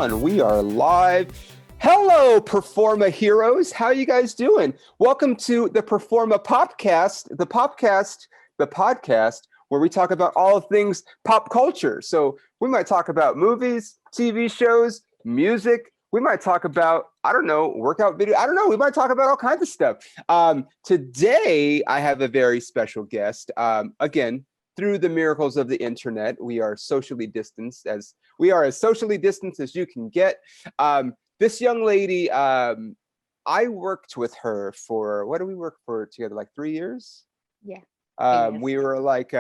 on. We are live. Hello, PERFORMA heroes. How you guys doing? Welcome to the PERFORMA PopCast, the podcast where we talk about all things pop culture. So we might talk about movies, TV shows, music. We might talk about, workout video. We might talk about all kinds of stuff. Today, I have a very special guest. Again, through the miracles of the internet, we are socially distanced as you can get. This young lady, I worked with her for, what did we work for together? Like 3 years? Yeah. We were like,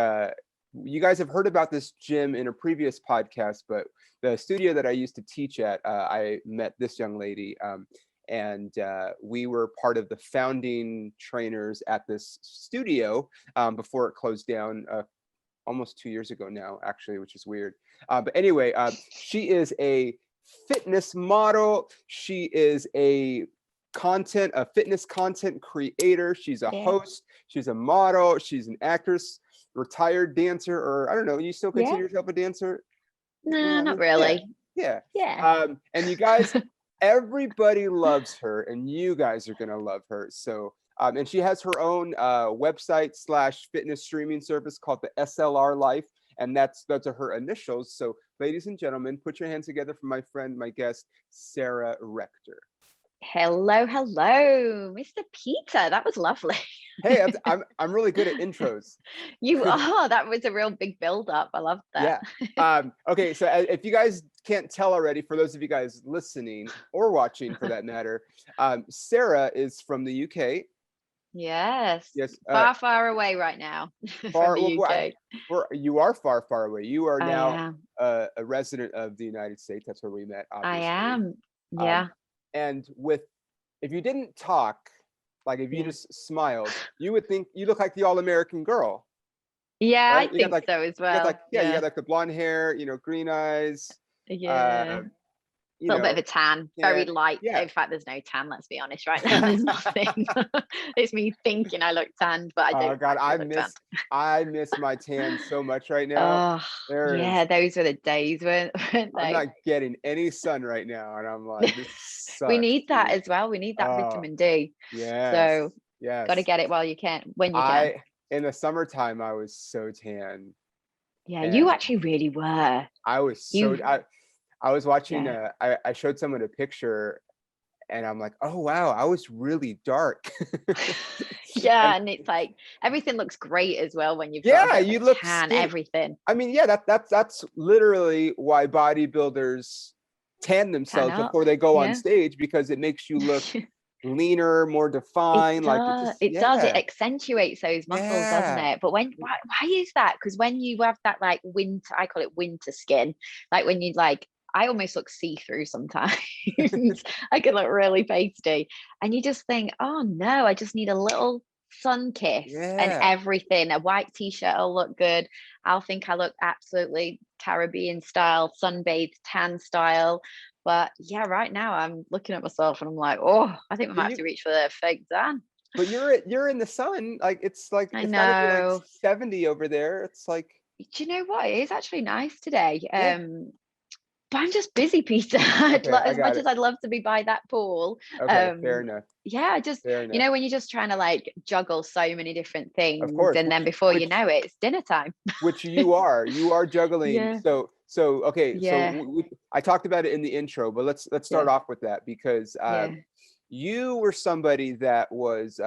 you guys have heard about this gym in a previous podcast, but the studio that I used to teach at, I met this young lady, and we were part of the founding trainers at this studio before it closed down almost 2 years ago now, actually, which is weird. But anyway, she is a fitness model. She is a fitness content creator. She's a host. She's a model. She's an actress, retired dancer, or I don't know. You still consider yourself a dancer? No, not really. Yeah. And you guys, everybody loves her, and you guys are gonna love her. So, and she has her own website / fitness streaming service called the SLR Life, and that's her initials. So, ladies and gentlemen, put your hands together for my friend, my guest, Sarah Rector. Hello, Mr. Peter. That was lovely. Hey, I'm really good at intros. You are. That was a real big build up. I love that. Yeah. Okay. So if you guys can't tell already, for those of you guys listening or watching, for that matter, Sarah is from the UK. Yes. Yes. Far away right now. Far from the UK. You are far away. You are now a resident of the United States. That's where we met. Obviously. I am. Yeah. And if you didn't talk, like if you just smiled, you would think you look like the all-American girl. Yeah, right? I think so as well. You got like the blonde hair, green eyes. Yeah. A little bit of a tan, very light. Yeah. In fact, there's no tan, let's be honest, right now. There's nothing. It's me thinking I look tanned, but I don't. Oh God, I miss my tan so much right now. Yeah, those were the days, weren't they? I'm not getting any sun right now, and I'm like, this sucks. We need that as well. We need that vitamin D. Yeah. So got to get it while you can, when you can. In the summertime, I was so tan. Yeah, you actually really were. I was so. I was watching. I showed someone a picture, and I'm like, oh wow, I was really dark. Yeah, and it's like everything looks great as well when you've you look tan, everything. I mean, that's literally why bodybuilders tan themselves before they go on stage, because it makes you look leaner, more defined. It does. It accentuates those muscles, doesn't it? But why is that? Because when you have that like winter, I call it winter skin, like when you I almost look see-through sometimes. I can look really pasty, and you just think, oh no, I just need a little sun kiss and everything. A white t-shirt will look good. I'll think I look absolutely Caribbean style, sunbathed tan style. But yeah, right now I'm looking at myself and I'm like, oh, I think we might have to reach for the fake tan. But you're in the sun, it's like I it's know. gotta be like 70 over there. It's like, do you know what? It is actually nice today. But I'm just busy, Peter. As much as I'd love to be by that pool. Okay, fair enough. Yeah, when you're just trying to juggle so many different things, of course, and then before you know it, it's dinner time. Which you are juggling. Yeah. So okay. Yeah. So I talked about it in the intro, but let's start off with that, because you were somebody that was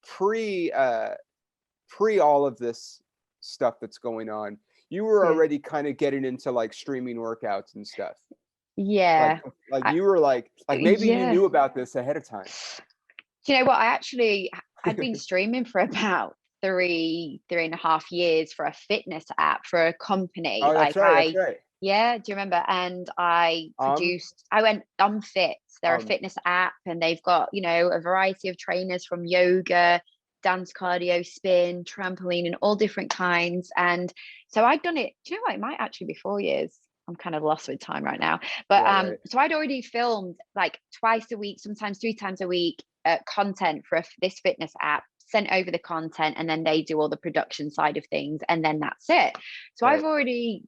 pre all of this stuff that's going on. You were already kind of getting into streaming workouts and stuff. Yeah. You were maybe you knew about this ahead of time. Do you know what? I'd been streaming for about 3.5 years for a fitness app for a company. Oh, that's right. Yeah, do you remember? And I went omFIT. They're a fitness app, and they've got, a variety of trainers from yoga, dance, cardio, spin, trampoline, and all different kinds. And so I'd done it. Do you know what? It might actually be 4 years. I'm kind of lost with time right now. But so I'd already filmed twice a week, sometimes 3 times a week, content for this fitness app, sent over the content, and then they do all the production side of things, and then that's it. So I've already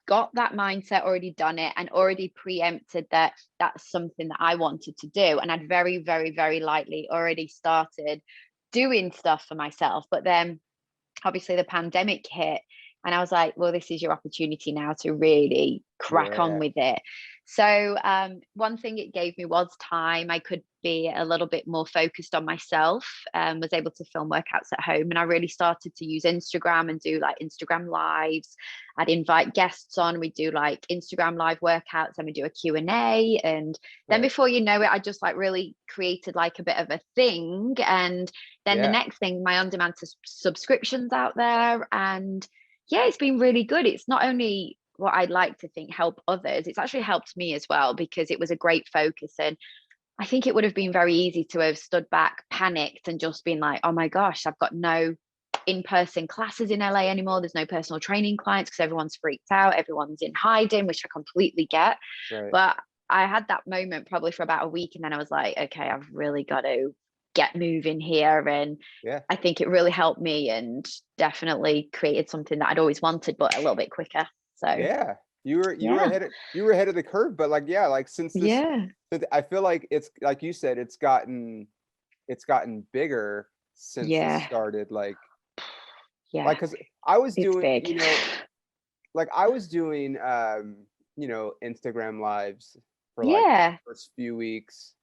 got that mindset, already done it, and already preempted that that's something that I wanted to do. And I'd very, very, very lightly already started doing stuff for myself. But then obviously the pandemic hit, and I was like, well, this is your opportunity now to really crack on with it. So one thing it gave me was time. I could be a little bit more focused on myself, was able to film workouts at home. And I really started to use Instagram and do like Instagram lives. I'd invite guests on. We'd do like Instagram live workouts, and we do a Q&A. And then before you know it, I just like really created like a bit of a thing. And then the next thing, my on-demand subscriptions out there. And yeah, it's been really good. It's not only what I'd like to think help others, it's actually helped me as well, because it was a great focus. And I think it would have been very easy to have stood back, panicked, and just been like, oh my gosh, I've got no in-person classes in LA anymore. There's no personal training clients because everyone's freaked out. Everyone's in hiding, which I completely get. But I had that moment probably for about a week. And then I was like, okay, I've really got to get moving here. And I think it really helped me, and definitely created something that I'd always wanted, but a little bit quicker. So you were ahead of the curve. But like, like since this, I feel like it's like you said, it's gotten bigger since it started. Like, because I was doing, like I was doing, Instagram lives for like the first few weeks.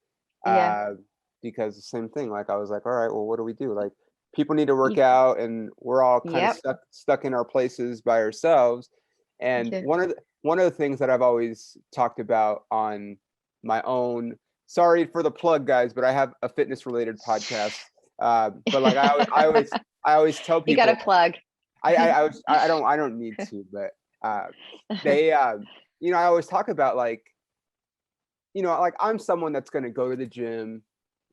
Because the same thing, like I was like, all right, well, what do we do? Like, people need to work out, and we're all kind of stuck in our places by ourselves. And one of the things that I've always talked about on my own, sorry for the plug, guys, but I have a fitness related podcast. But like I always tell people, you got to plug. I don't need to, but they I always talk about like I'm someone that's going to go to the gym.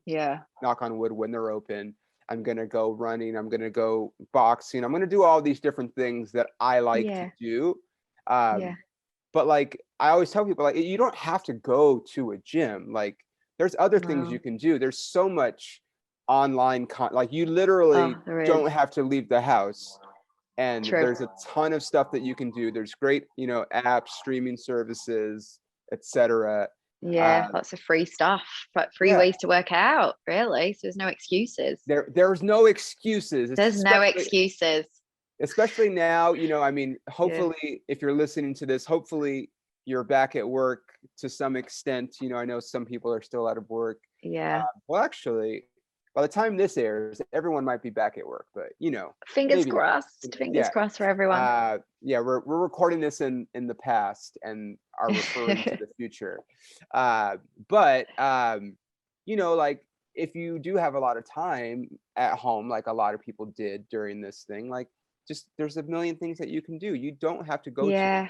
Knock on wood, when they're open. I'm going to go running. I'm going to go boxing. I'm going to do all these different things that I like to do. But like, I always tell people, like, you don't have to go to a gym. Like, there's other things you can do. There's so much online like you literally don't have to leave the house. And there's a ton of stuff that you can do. There's great, apps, streaming services, etc. Lots of free stuff, but free ways to work out, really. So there's no excuses. There's no excuses. There's no excuses. Especially now, I mean, hopefully if you're listening to this, hopefully you're back at work to some extent. I know some people are still out of work. Well, actually, by the time this airs, everyone might be back at work, but fingers crossed. Fingers crossed for everyone. We're recording this in the past and are referring to the future. But like, if you do have a lot of time at home, like a lot of people did during this thing, like, just there's a million things that you can do. You don't have to go to the gym.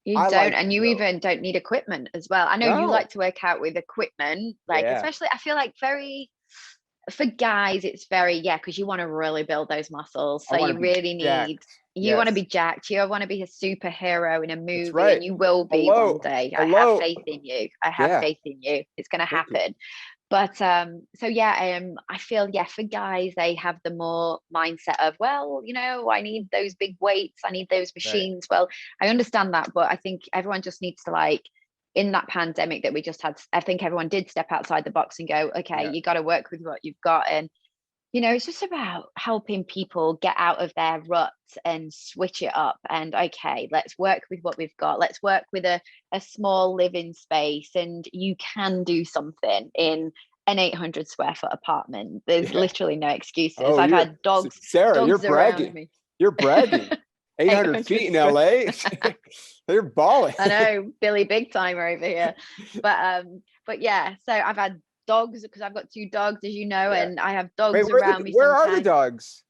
You don't, and you even don't need equipment as well. I know you like to work out with equipment, like especially I feel like for guys, it's very because you want to really build those muscles. So you really need you want to be jacked. You want to be a superhero in a movie, and you will be one day. I have faith in you. I have faith in you. It's going to happen. But I feel for guys, they have the more mindset of, well, I need those big weights, I need those machines. Well, I understand that, but I think everyone just needs to, like, in that pandemic that we just had, I think everyone did step outside the box and go, okay, you got to work with what you've got. And it's just about helping people get out of their rut and switch it up. And okay, let's work with what we've got. Let's work with a small living space, and you can do something in an 800 square foot apartment. There's literally no excuses. I've had dogs. Sarah, dogs you're bragging. Me. You're bragging. 800 feet in LA. They're balling. I know, Billy big timer over here. But yeah, so I've had dogs because I've got 2 dogs, as you know, and I have dogs around me. Where are the dogs?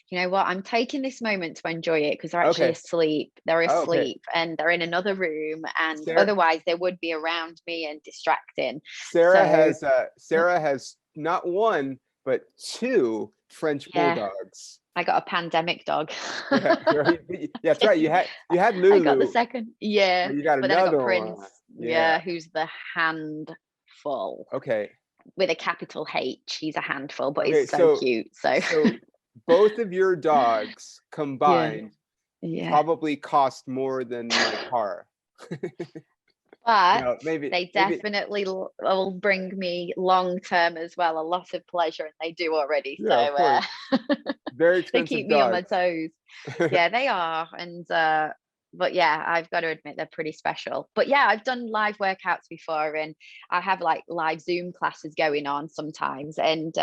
You know what? I'm taking this moment to enjoy it because they're actually asleep. They're asleep and they're in another room, and otherwise they would be around me and distracting. Sarah has not 1 but 2 French bulldogs. I got a pandemic dog. That's right. You had Lulu. I got the second. Yeah. You got but another then I got Prince. one. Who's the handful. Okay. With a capital H. He's a handful, but he's so cute. So both of your dogs combined probably cost more than my car. But maybe they definitely will bring me long term as well a lot of pleasure, and they do already. Yeah, of course. Very expensive they keep me on my toes. Yeah, they are. And but yeah, I've got to admit they're pretty special. But yeah, I've done live workouts before, and I have like live Zoom classes going on sometimes, and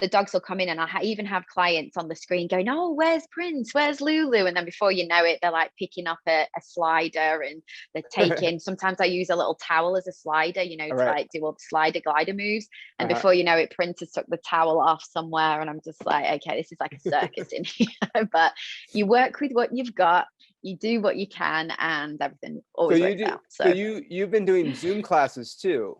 the dogs will come in, and I even have clients on the screen going, "Oh, where's Prince? Where's Lulu?" And then before you know it, they're like picking up a slider, and they're taking. Sometimes I use a little towel as a slider, to like do all the slider glider moves. And before you know it, Prince has took the towel off somewhere, and I'm just like, okay, this is like a circus in here. But you work with what you've got, you do what you can, and everything always works out. So you've been doing Zoom classes too.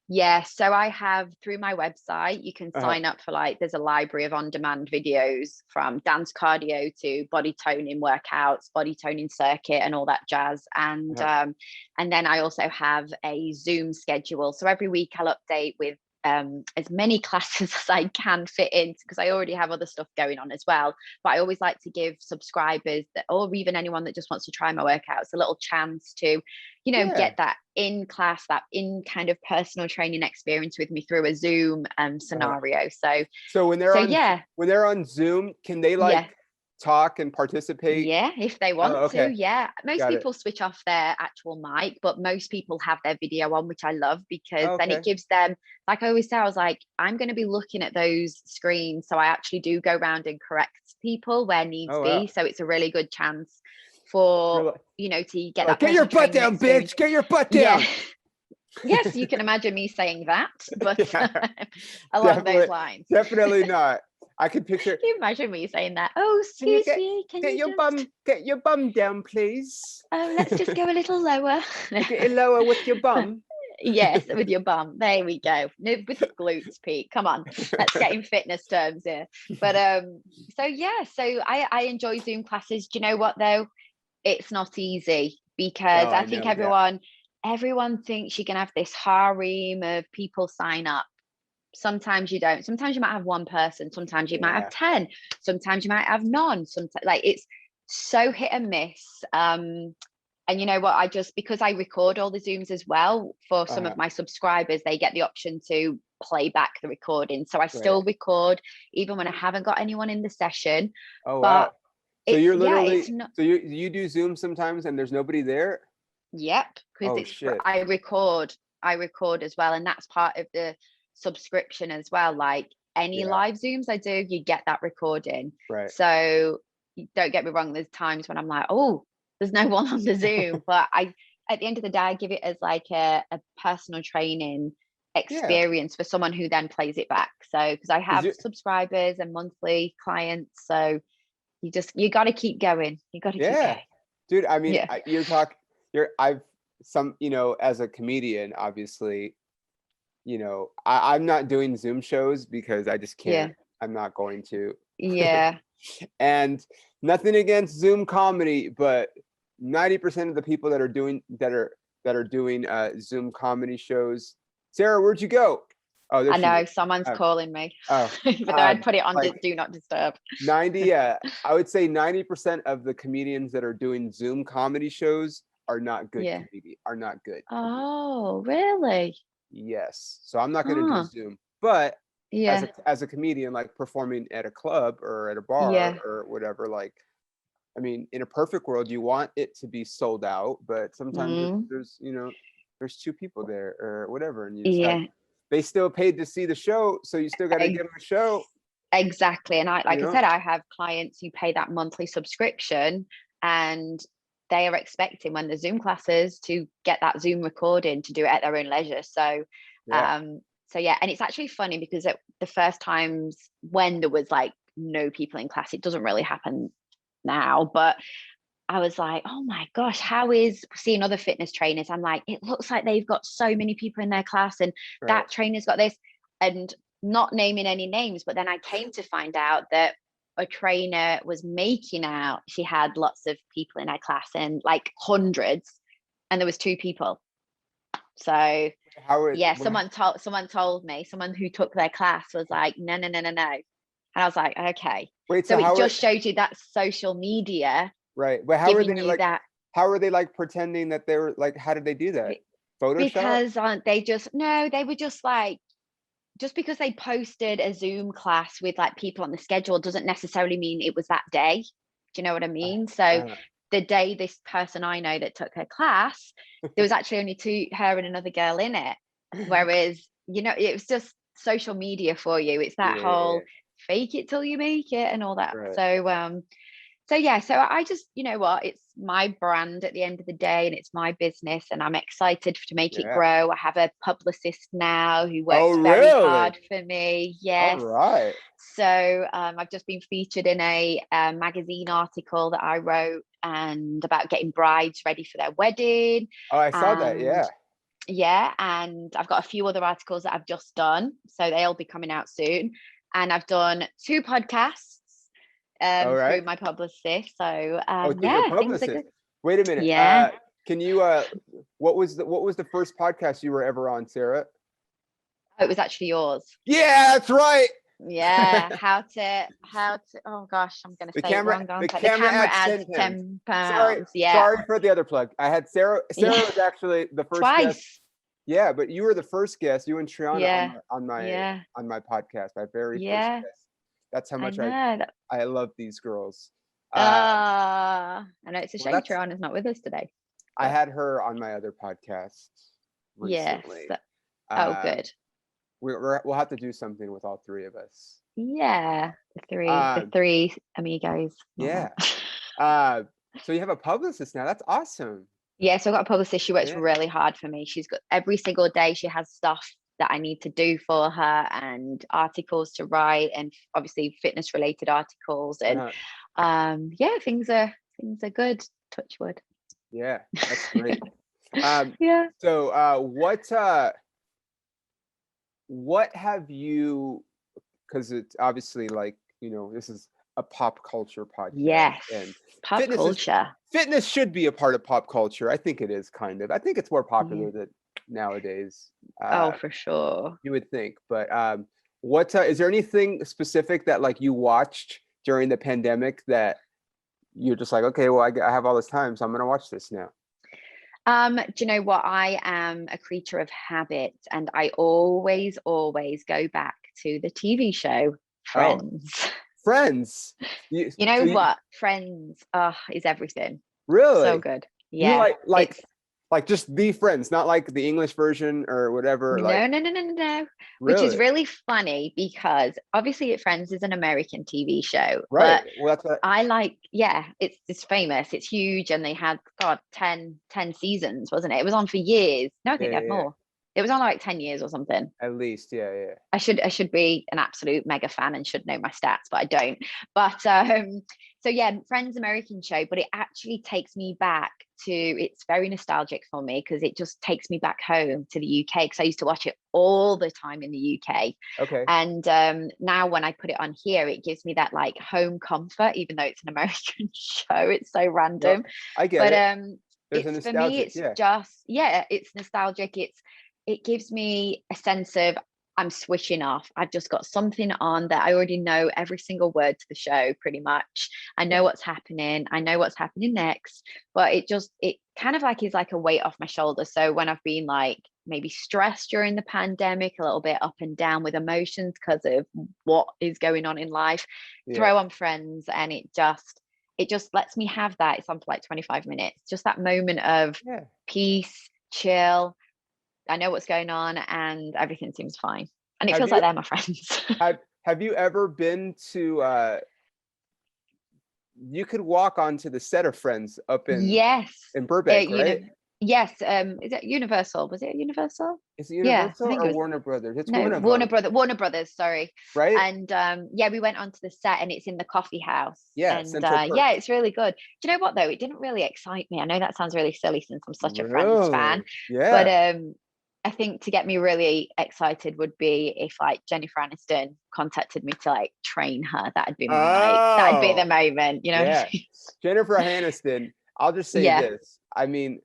Yeah, so I have through my website, you can sign up for there's a library of on-demand videos from dance cardio to body toning workouts, body toning circuit and all that jazz. And then I also have a Zoom schedule. So every week I'll update with as many classes as I can fit in, because I already have other stuff going on as well. But I always like to give subscribers or even anyone that just wants to try my workouts a little chance to, get that in class, that in kind of personal training experience with me through a Zoom scenario. So when they're on Zoom, can they talk and participate? Yeah, if they want to. Yeah, most people switch off their actual mic, but most people have their video on, which I love, because then it gives them, like I always say, I was like, I'm going to be looking at those screens, so I actually do go around and correct people where needs be. So it's a really good chance for to get that. Get your butt down, bitch! Get your butt down. Yeah. Yes, you can imagine me saying that, but along those lines. Definitely not. I could picture. Can you imagine me saying that? Oh, excuse me, get your bum down, please. Oh, let's just go a little lower. Get it lower with your bum. Yes, with your bum. There we go. No, with the glutes, Pete. Come on, let's get in fitness terms here. But so I enjoy Zoom classes. Do you know what though? It's not easy, because I think everyone thinks you can have this harem of people sign up. Sometimes you don't. Sometimes you might have one person. Sometimes you might have 10. Sometimes you might have none. Sometimes it's so hit and miss. And you know what? Because I record all the Zooms as well for some of my subscribers, they get the option to play back the recording. So I still record even when I haven't got anyone in the session. Oh, wow. So you're literally, so you do Zoom sometimes and there's nobody there? Yep. Because I record as well. And that's part of the subscription as well. Like any live Zooms I do, you get that recording. Right. So don't get me wrong, there's times when I'm like, oh, there's no one on the Zoom. But at the end of the day, I give it as like a personal training experience for someone who then plays it back. So because I have subscribers and monthly clients, so you got to keep going. You got to keep going. Dude, I mean, as a comedian, obviously, I'm not doing Zoom shows because I just can't. I'm not going to. Yeah. And nothing against Zoom comedy, but 90% of the people that are doing Zoom comedy shows. Sarah, where'd you go? Oh, I know someone's calling me. Oh, but I'd put it on do not disturb. 90. I would say 90% of the comedians that are doing Zoom comedy shows are not good. Are not good. Oh, really? Yes. So I'm not going to do Zoom, but as a comedian, like performing at a club or at a bar or whatever, like, I mean, in a perfect world, you want it to be sold out, but sometimes there's two people there or whatever, and you just they still paid to see the show, so you still got to give them a show. Exactly. And I said, I have clients who pay that monthly subscription, and they are expecting when the Zoom classes to get that Zoom recording to do it at their own leisure. So, and it's actually funny because the first times when there was like no people in class, it doesn't really happen now, but I was like, oh my gosh, how is seeing other fitness trainers? I'm like, it looks like they've got so many people in their class, and that trainer's got this, and not naming any names. But then I came to find out that a trainer was making out she had lots of people in her class, and like hundreds, and there was 2 people. So someone told me, someone who took their class was like, no. And I was like, okay. Wait, So it just showed you that social media. Right. But how are they like that? How are they like pretending that they were like, how did they do that? Photoshop? Because they were just like, just because they posted a Zoom class with like people on the schedule doesn't necessarily mean it was that day. Do you know what I mean? So the day this person I know that took her class, there was actually only her and another girl in it. Whereas, it was just social media for you. It's that whole fake it till you make it and all that. Right. So I just, it's my brand at the end of the day, and it's my business, and I'm excited to make it grow. I have a publicist now who works very hard for me. Yes. All right. So I've just been featured in a magazine article that I wrote and about getting brides ready for their wedding. Oh, I saw that. Yeah. Yeah. And I've got a few other articles that I've just done. So they'll be coming out soon. And I've done 2 podcasts. Through my publicist. So things are good. Wait a minute. Yeah. Can you what was the first podcast you were ever on, Sarah? Oh, it was actually yours. Yeah, that's right. Yeah. How to oh gosh, I'm gonna say it wrong. The camera adds £10. Sorry for the other plug. I had Sarah was actually the first guest. Yeah, but you were the first guest, you and Triana on my podcast, my very first guest. That's how much I love these girls. I know it's a shame Triana's not with us today. I had her on my other podcast recently. Yes. Oh, good. We'll have to do something with all 3 of us. Yeah, the three amigos. Yeah. So you have a publicist now. That's awesome. Yeah, so I've got a publicist. She works really hard for me. She's got every single day. She has stuff that I need to do for her and articles to write, and obviously fitness related articles, and things are good, touch wood. Yeah, that's great. So what have you, because it's obviously like, this is a pop culture podcast. Yes. And pop culture. Fitness should be a part of pop culture. I think it is kind of. I think it's more popular than nowadays. For sure. You would think, but what is there anything specific that like you watched during the pandemic that you're just like, okay, well, I have all this time, so I'm gonna watch this now? Do you know what? I am a creature of habit, and I always go back to the TV show Friends. Friends. Friends is everything. Really? So good. Yeah. You like just the Friends, not like the English version or whatever. No. Really? Which is really funny because obviously Friends is an American TV show. Right. But well, that's what I like. Yeah, it's famous. It's huge, and they had 10 seasons, wasn't it? It was on for years. No, I think they had more. It was on like 10 years or something. At least, yeah. I should be an absolute mega fan and should know my stats, but I don't. But so yeah, Friends, American show, but it actually takes me back to, it's very nostalgic for me because it just takes me back home to the UK, because I used to watch it all the time in the UK. Okay. And now when I put it on here, it gives me that like home comfort, even though it's an American show. It's so random. Yep, I get it. It's for me, it's just it's nostalgic. It gives me a sense of I'm switching off. I've just got something on that I already know every single word to the show, pretty much. I know what's happening. I know what's happening next. But it kind of like is like a weight off my shoulder. So when I've been like maybe stressed during the pandemic, a little bit up and down with emotions because of what is going on in life, throw on Friends, and it just lets me have that. It's on for like 25 minutes. Just that moment of peace, chill. I know what's going on and everything seems fine. And it feels like they're my friends. Have you ever been to, you could walk onto the set of Friends up in Burbank, right? Yes. Is it Universal? Was it Universal? Is it Universal or Warner Brothers? It's one of Warner Brothers, sorry. Right. And we went onto the set and it's in the coffee house. Yeah. And it's really good. Do you know what though? It didn't really excite me. I know that sounds really silly since I'm such a Friends fan. Yeah. But I think to get me really excited would be if like Jennifer Aniston contacted me to like train her. That'd be that'd be the moment, you know. Yeah. What I mean? Jennifer Aniston, I'll just say this. I mean,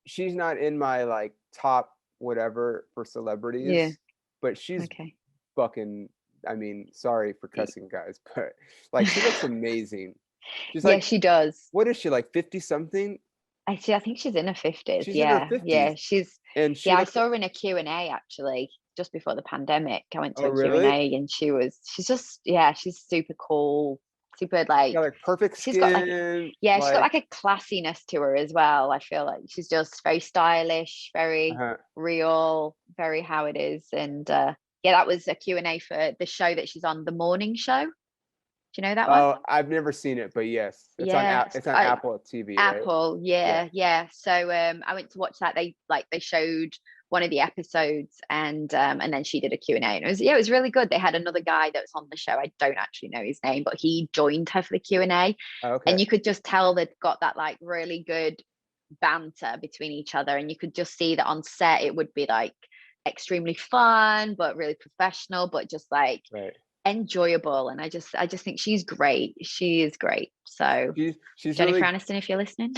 she's not in my like top whatever for celebrities, but fucking, I mean, sorry for cussing, guys, but like she looks amazing. She's Yeah, like, she does. what is she, like 50 something? I think she's in her 50s. She's in her Yeah. 50s. Yeah. And she I looks, saw her in a Q&A actually, just before the pandemic. I went to oh, a really? Q&A and she's just, yeah, she's super cool, super like, yeah, like perfect she's skin. got like, yeah, she's got like a classiness to her as well. I feel like she's just very stylish, very real, very how it is. And yeah, that was a Q&A for the show that she's on, The Morning Show. Do you know that one? Oh, I've never seen it, but yes, it's on Apple TV, right? Apple, yeah. So I went to watch that. They showed one of the episodes, and then she did a Q&A, and it was really good. They had another guy that was on the show. I don't actually know his name, but he joined her for the Q&A. Okay. And you could just tell they'd got that like really good banter between each other, and you could just see that on set it would be like extremely fun, but really professional, but just like enjoyable. And I just think she's great. She is great. So she's Jennifer really, Aniston, if you're listening,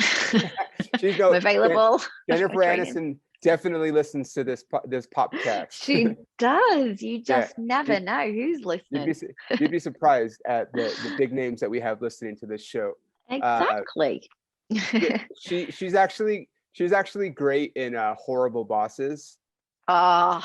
she's I'm available. Jennifer Aniston definitely listens to this PopCast. She does. You just never know who's listening. You'd be surprised at the big names that we have listening to this show. Exactly. She's actually great in Horrible Bosses. Oh,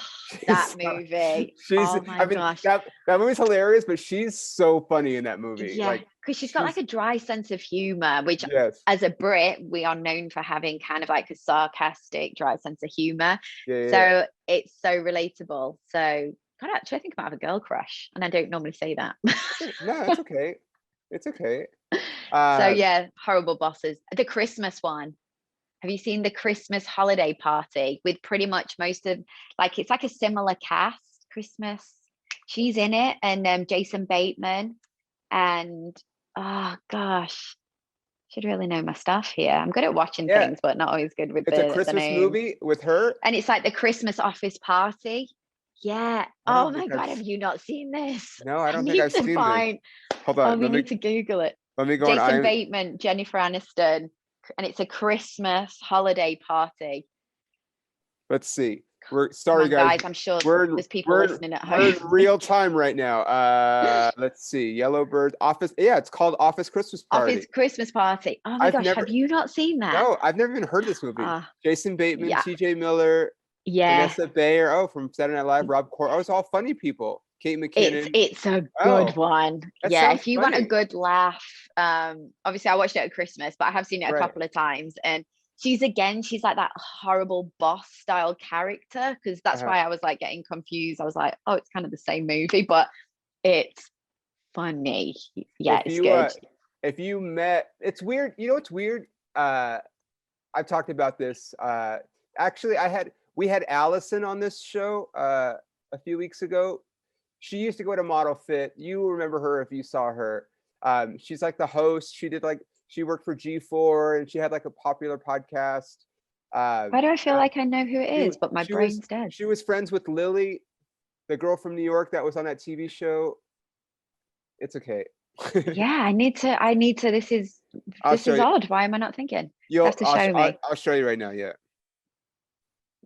that movie. Oh my gosh. That movie's hilarious, but she's so funny in that movie. Yeah, because she's got like a dry sense of humor, which as a Brit, we are known for having kind of like a sarcastic, dry sense of humor. So it's so relatable. So God, actually, I think I might have a girl crush, and I don't normally say that. No, it's okay. It's okay. So yeah, Horrible Bosses. The Christmas one. Have you seen the Christmas holiday party with pretty much most of, like, it's like a similar cast, Christmas. She's in it, and Jason Bateman, and oh gosh, should really know my stuff here. I'm good at watching things, but not always good with the names. It's a Christmas movie with her, and it's like the Christmas office party. Yeah. Oh my God, have you not seen this? No, I don't think I've seen this. Hold on. We need to Google it. Let me go on. Jason Bateman, Jennifer Aniston. And it's a Christmas holiday party. Let's see. We're sorry, guys. I'm sure there's people listening at home. We're in real time right now. Let's see. Yellowbird Office. Yeah, it's called Office Christmas Party. Office Christmas Party. Oh my gosh, have you not seen that? No, I've never even heard this movie. Jason Bateman, T.J. Miller, Vanessa Bayer. Oh, from Saturday Night Live, Rob Corr. Oh, it's all funny people. Kate McKinnon. It's a good one. Yeah, if you want a good laugh, obviously I watched it at Christmas, but I have seen it a couple of times. And she's like that horrible boss style character, because that's why I was like getting confused. I was like, oh, it's kind of the same movie, but it's funny. Yeah, it's good. If you met, it's weird. You know, it's weird. I've talked about this. Actually, we had Allison on this show a few weeks ago. She used to go to modelFIT. You remember her if you saw her. She's like the host. She worked for G4, and she had like a popular podcast. Why do I feel like I know who it is, but my brain's dead? She was friends with Lily, the girl from New York that was on that TV show. It's okay. Yeah, I need to. This is odd. Why am I not thinking? You have to show me. I'll show you right now. Yeah.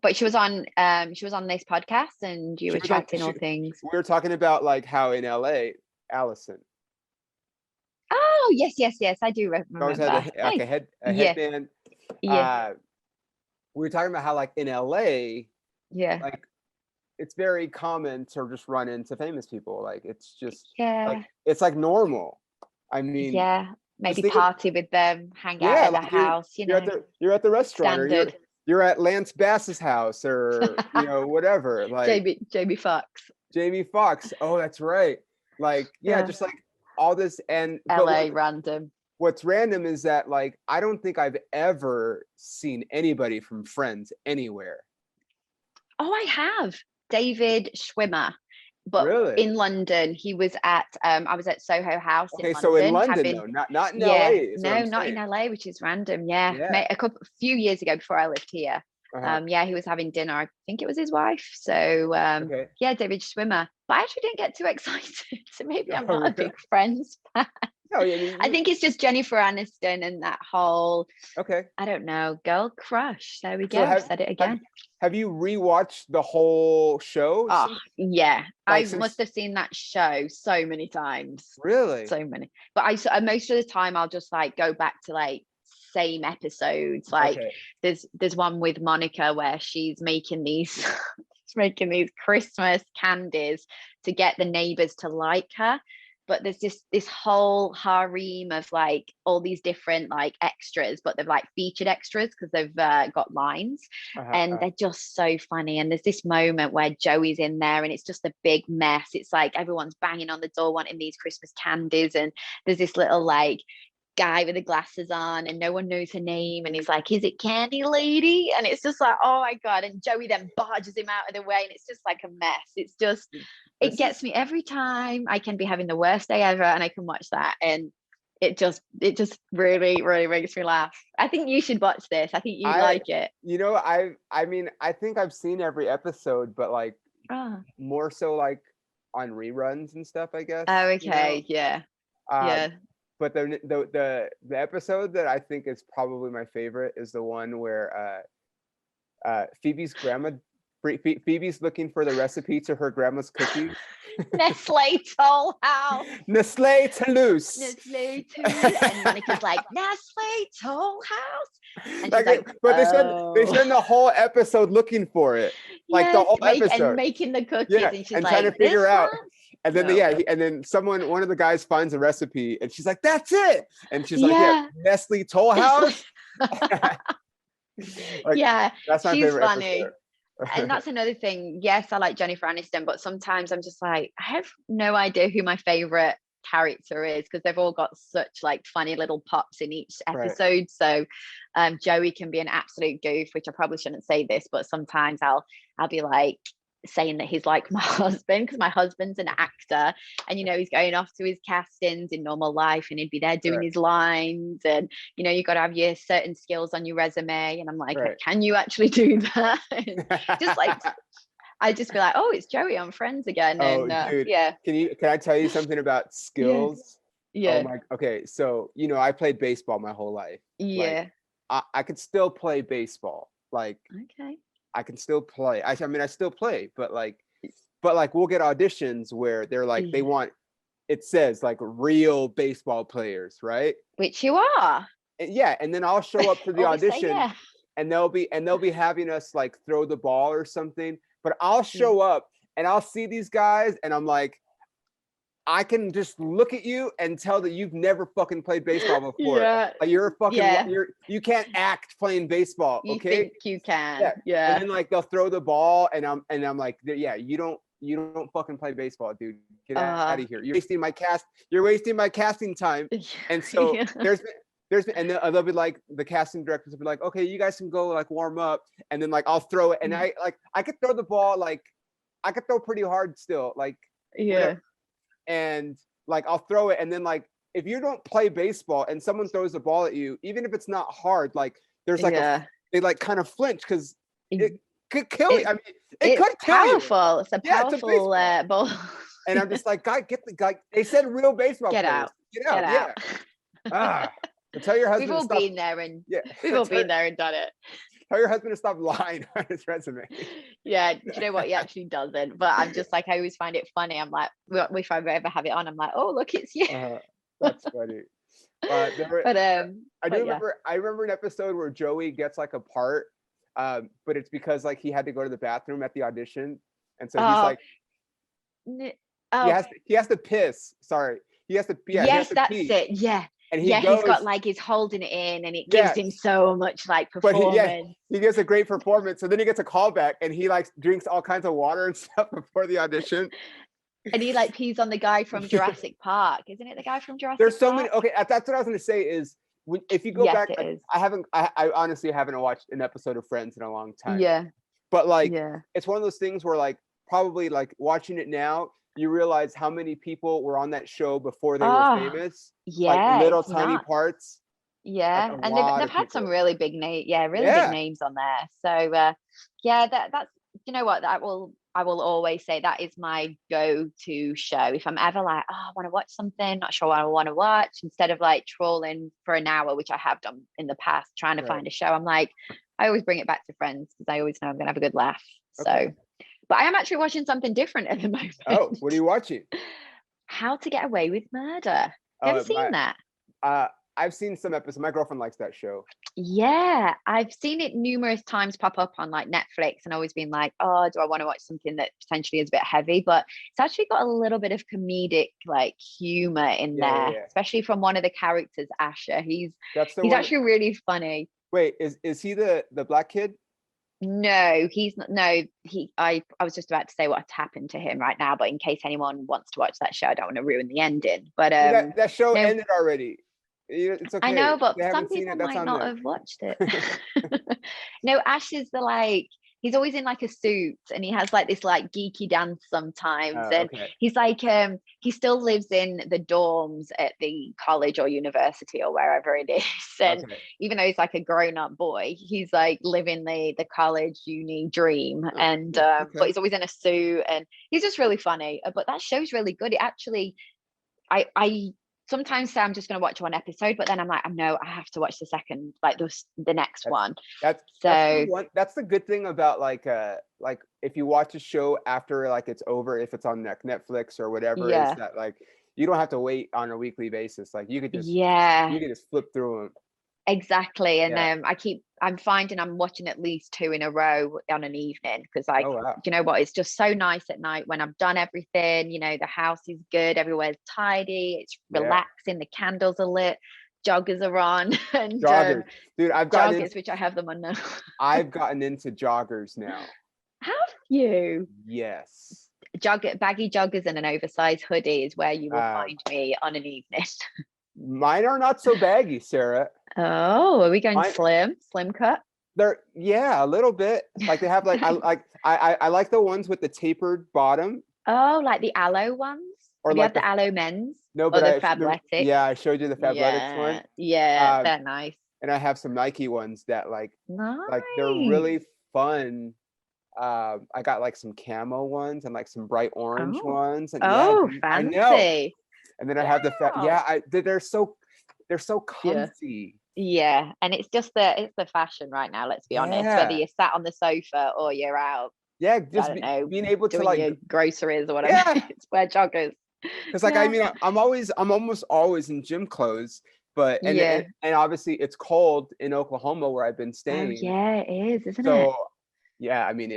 But she was on this podcast, and you were chatting all things. We were talking about like how in LA, Allison. Oh yes, I do remember. A headband. Yeah. We were talking about how like in LA, like it's very common to just run into famous people. Like it's just like, it's like normal. I mean, maybe party with them, hang out at the house. You're at the restaurant. Standard. Or you're at Lance Bass's house, or whatever. Like Jamie Foxx. Oh, that's right. Like just like all this. And LA random. What's random is that like I don't think I've ever seen anybody from Friends anywhere. Oh, I have. David Schwimmer. But really? In London, he was at I was at Soho House in London. So in London, though, not in LA. No, not in LA, which is random. Yeah. A few years ago, before I lived here. He was having dinner. I think it was his wife. So David Schwimmer. But I actually didn't get too excited. So maybe I'm not a big Friends fan. No, I mean, I think it's just Jennifer Aniston and that whole, okay. I don't know, girl crush. There we So go. Said it again. have you rewatched the whole show? Oh, yeah. Like I since must have seen that show so many times. really? So many. But most of the time I'll just like go back to like same episodes. Like Okay. there's one with Monica where she's making these she's making these Christmas candies to get the neighbors to like her. But there's this whole harem of like all these different like extras, but they're like featured extras because they've got lines, and they're just so funny. And there's this moment where Joey's in there and it's just a big mess. It's like everyone's banging on the door wanting these Christmas candies, and there's this little like guy with the glasses on and no one knows her name, and he's like, is it Candy Lady? And it's just like, oh my god. And Joey then barges him out of the way and it's just like a mess. It's just, it gets me every time. I can be having the worst day ever and I can watch that, and it just really really makes me laugh. I think you should watch this. I think you like it. You know, I mean, I think I've seen every episode, but like more so like on reruns and stuff, I guess. Oh, okay. You know? Yeah. But the episode that I think is probably my favorite is the one where Phoebe's looking for the recipe to her grandma's cookies. Nestle Toll House. Nestle Toulouse. Nestle Toulouse. And Monica's like, Nestle Toll House. And she's like, but they spend the whole episode looking for it. Like the whole episode. And making the cookies. And she's and like, trying to figure out. One? And then and then one of the guys finds a recipe and she's like, that's it. And she's like, Nestle Toll House. Like, that's my she's favorite funny. episode. And that's another thing. Yes, I like Jennifer Aniston, but sometimes I'm just like, I have no idea who my favorite character is because they've all got such like funny little pops in each episode. So Joey can be an absolute goof, which I probably shouldn't say this, but sometimes I'll be like saying that he's like my husband because my husband's an actor, and you know he's going off to his castings in normal life and he'd be there doing his lines, and you know you got to have your certain skills on your resume, and I'm like, can you actually do that? Just like I just be like, oh, it's Joey on Friends again. Oh, and dude, yeah. Can I tell you something about skills? Yeah. Oh my. Okay, so you know I played baseball my whole life. Yeah. Like, I could still play baseball. Like I can still play. I mean, I still play, but like we'll get auditions where they're like, they want, it says like real baseball players, right? Which you are. And then I'll show up to the audition, and they'll be having us like throw the ball or something. But I'll show up and I'll see these guys, and I'm like, I can just look at you and tell that you've never fucking played baseball before. Like you're a fucking you can't act playing baseball. Okay, you think you can. Yeah. And then like they'll throw the ball, and I'm like, you don't fucking play baseball, dude. Get out of here. You're wasting my casting time. And so there's been, and then they'll be like, the casting directors will be like, okay, you guys can go like warm up, and then like I'll throw it, and I could throw the ball, like I could throw pretty hard still, like whatever. And like I'll throw it, and then like if you don't play baseball and someone throws the ball at you, even if it's not hard, like there's like they like kind of flinch because it could kill you. I mean, it could kill you. It's a powerful ball. And I'm just like, guy, get the guy. They said real baseball Get players. out. Yeah. Tell your husband. We've all been there and we've all been there and done it. Tell your husband to stop lying on his resume. Yeah, do you know what? He actually doesn't. But I'm just like, I always find it funny. I'm like, if I ever have it on, I'm like, oh, look, it's you. That's funny. I remember an episode where Joey gets like a part, but it's because like he had to go to the bathroom at the audition, and so he's like, he has to piss. Sorry, he has to. Yeah, yes, that's pee. It. Yeah. And he's got like, he's holding it in, and it gives him so much like performance. But he gets a great performance. So then he gets a callback, and he like drinks all kinds of water and stuff before the audition. And he like pees on the guy from Jurassic Park, isn't it? The guy from Jurassic Park. There's so many. Okay, that's what I was going to say. Is if you go back, I honestly haven't watched an episode of Friends in a long time. Yeah. But like, it's one of those things where like probably like watching it now, you realize how many people were on that show before they were famous. Yeah, like little tiny parts. Yeah, and they've had some really big names. Yeah, really big names on there. So that's you know what, I will always say that is my go-to show. If I'm ever like, oh, I want to watch something, not sure what I want to watch, instead of like trawling for an hour, which I have done in the past, trying to find a show, I'm like, I always bring it back to Friends because I always know I'm gonna have a good laugh. So, but I am actually watching something different at the moment. Oh, what are you watching? How to Get Away with Murder. Have you seen that? I've seen some episodes. My girlfriend likes that show. Yeah, I've seen it numerous times pop up on like Netflix and always been like, oh, do I want to watch something that potentially is a bit heavy? But it's actually got a little bit of comedic like humor in there, especially from one of the characters, Asher. He's actually really funny. Wait, is he the black kid? No, he's not. No, I was just about to say what happened to him right now, but in case anyone wants to watch that show, I don't want to ruin the ending. But that show ended already. It's okay. I know, but some people might not have watched it. No, Ash is he's always in like a suit and he has like this like geeky dance sometimes. And he's like, he still lives in the dorms at the college or university or wherever it is. And even though he's like a grown up boy, he's like living the college uni dream. And, but he's always in a suit and he's just really funny. But that show's really good. It actually, I sometimes say I'm just going to watch one episode, but then I'm like, no, I have to watch the second, like the next one. That's the good thing about like if you watch a show after like it's over, if it's on Netflix or whatever, is that like you don't have to wait on a weekly basis. Like you could just you can just flip through them. Exactly. And I'm finding I'm watching at least 2 in a row on an evening because like, you know what, it's just so nice at night when I've done everything, you know, the house is good, everywhere's tidy, it's relaxing, the candles are lit, joggers are on, and joggers. Dude, I've gotten joggers, which I have them on now. I've gotten into joggers now. Have you? Yes. Baggy joggers and an oversized hoodie is where you will find me on an evening. Mine are not so baggy, Sarah. Oh, are we going slim cut? They're a little bit. Like they have like I like the ones with the tapered bottom. Oh, like the aloe ones? Or you have the aloe men's? No, but the Fabletics. Yeah, I showed you the Fabletics one. Yeah, they're nice. And I have some Nike ones that like they're really fun. I got like some camo ones and like some bright orange ones. And fancy. I know. And then I have they're so comfy. Yeah, and it's just it's the fashion right now, let's be honest, whether you're sat on the sofa or you're out. Yeah, just being able to like your groceries or whatever. It's wear joggers. Because like I mean I'm almost always in gym clothes, but and obviously it's cold in Oklahoma where I've been staying. Oh, yeah, it is, isn't it? Yeah, I mean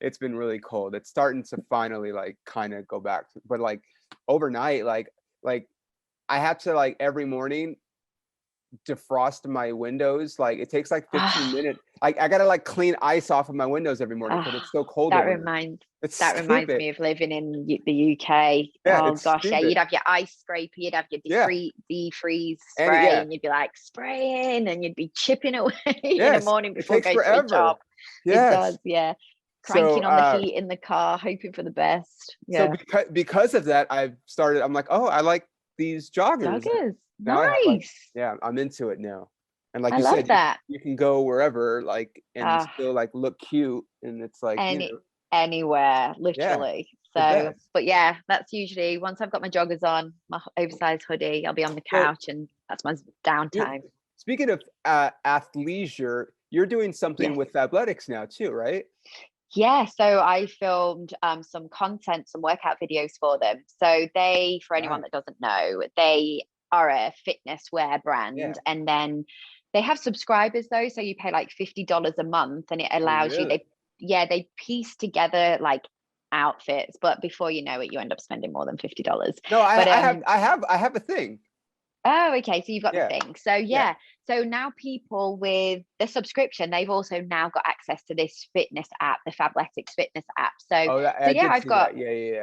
it's been really cold. It's starting to finally like kind of go back, but like overnight, like I have to like every morning defrost my windows. Like it takes like 15 minutes. I gotta like clean ice off of my windows every morning because it's so cold. That reminds me of living in the UK. Oh gosh, you'd have your ice scraper, you'd have your defreeze spray, and you'd be like spraying, and you'd be chipping away in the morning before going to a job. It does, cranking on the heat in the car, hoping for the best. So because of that, I'm like, oh, I like these joggers. Nice. I'm into it now. And like I you love said, that. you can go wherever, like, and still like look cute, and it's like anywhere, literally. So, but yeah, that's usually once I've got my joggers on, my oversized hoodie, I'll be on the couch, and that's my downtime. Speaking of athleisure, you're doing something with Fabletics now too, right? Yeah, so I filmed some content, some workout videos for them. So they, for anyone that doesn't know, they are a fitness wear brand, and then they have subscribers though. So you pay like $50 a month, and it allows you. They piece together like outfits, but before you know it, you end up spending more than $50. No, I have a thing. Oh, okay. So you've got the thing. So so now people with the subscription, they've also now got access to this fitness app, the Fabletics fitness app. I've got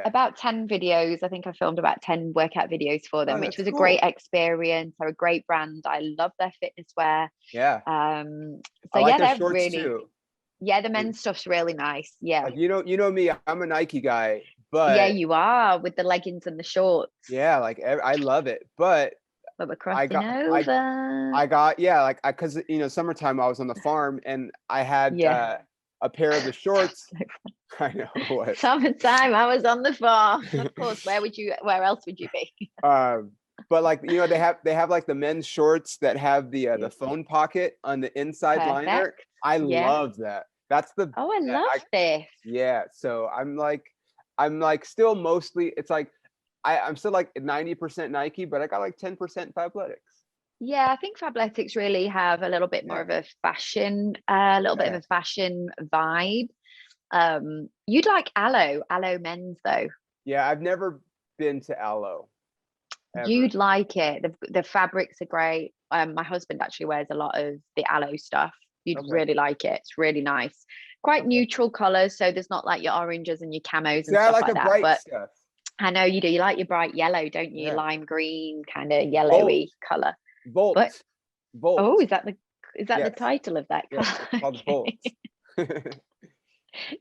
about 10 videos. I think I filmed about 10 workout videos for them, which was a great experience. They're a great brand. I love their fitness wear. Yeah. So they're really too. Yeah, the men's stuff's really nice. Yeah. Like, you know me, I'm a Nike guy, but you are with the leggings and the shorts. Yeah, like I love it, but we're crossing over. I got because summertime I was on the farm and I had a pair of the shorts. I know what. Summertime, I was on the farm. Of course, where else would you be? But like, you know, they have like the men's shorts that have the phone pocket on the inside liner. I love that. That's the I love this. Yeah. So I'm like still mostly, it's like I'm still like 90% Nike, but I got like 10% Fabletics. Yeah, I think Fabletics really have a little bit more of a fashion, a little bit of a fashion vibe. You'd like Aloe men's though. Yeah, I've never been to Aloe. Ever. You'd like it. The fabrics are great. My husband actually wears a lot of the Aloe stuff. You'd really like it. It's really nice. Quite neutral colors, so there's not like your oranges and your camos and stuff like that. But stuff. I know you do. You like your bright yellow, don't you? Lime green, kind of yellowy color. Volt. Oh, is that the title of that color? It's called Volt.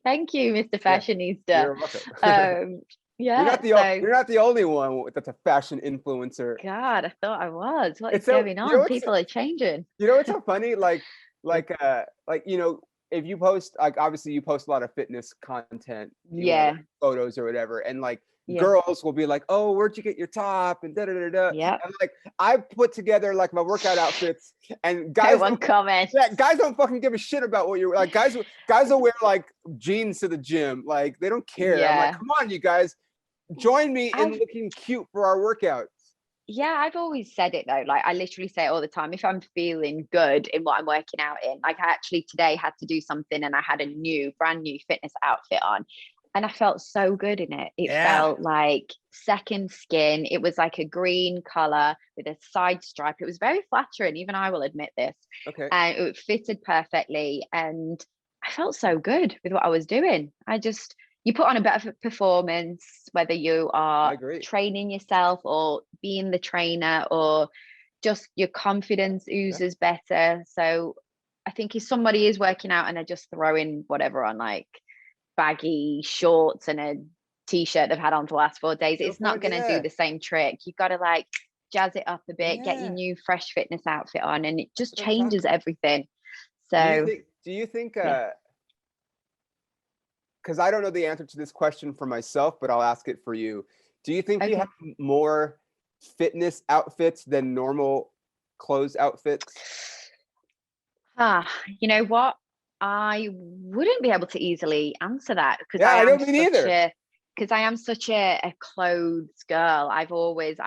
Thank you, Mr. Fashionista. You're welcome. Yeah, you're not the only one that's a fashion influencer. God, I thought I was. What is going on? People are changing. You know what's so funny? Like you know, if you post, like, obviously you post a lot of fitness content, photos or whatever, and like girls will be like, "Oh, where'd you get your top?" and da da da da. Yeah. And like I put together like my workout outfits, and guys don't comment. Yeah, guys don't fucking give a shit about what you're like. Guys will wear like jeans to the gym, like they don't care. I'm like, come on, you guys. Join me in looking cute for our workouts. Yeah, I've always said it though. Like I literally say it all the time. If I'm feeling good in what I'm working out in, like I actually today had to do something and I had a brand new fitness outfit on. And I felt so good in it. It felt like second skin. It was like a green color with a side stripe. It was very flattering. Even I will admit this. Okay. And it fitted perfectly. And I felt so good with what I was doing. You put on a better performance, whether you are training yourself or being the trainer, or just your confidence oozes better. So I think if somebody is working out and they're just throwing whatever on, like baggy shorts and a t-shirt they've had on for the last 4 days, it's not going to do the same trick. You've got to like jazz it up a bit, get your new fresh fitness outfit on, and it just changes everything. So do you think because I don't know the answer to this question for myself, but I'll ask it for you. Do you think you have more fitness outfits than normal clothes outfits? You know what? I wouldn't be able to easily answer that because I don't mean either. Because I am such a clothes girl. I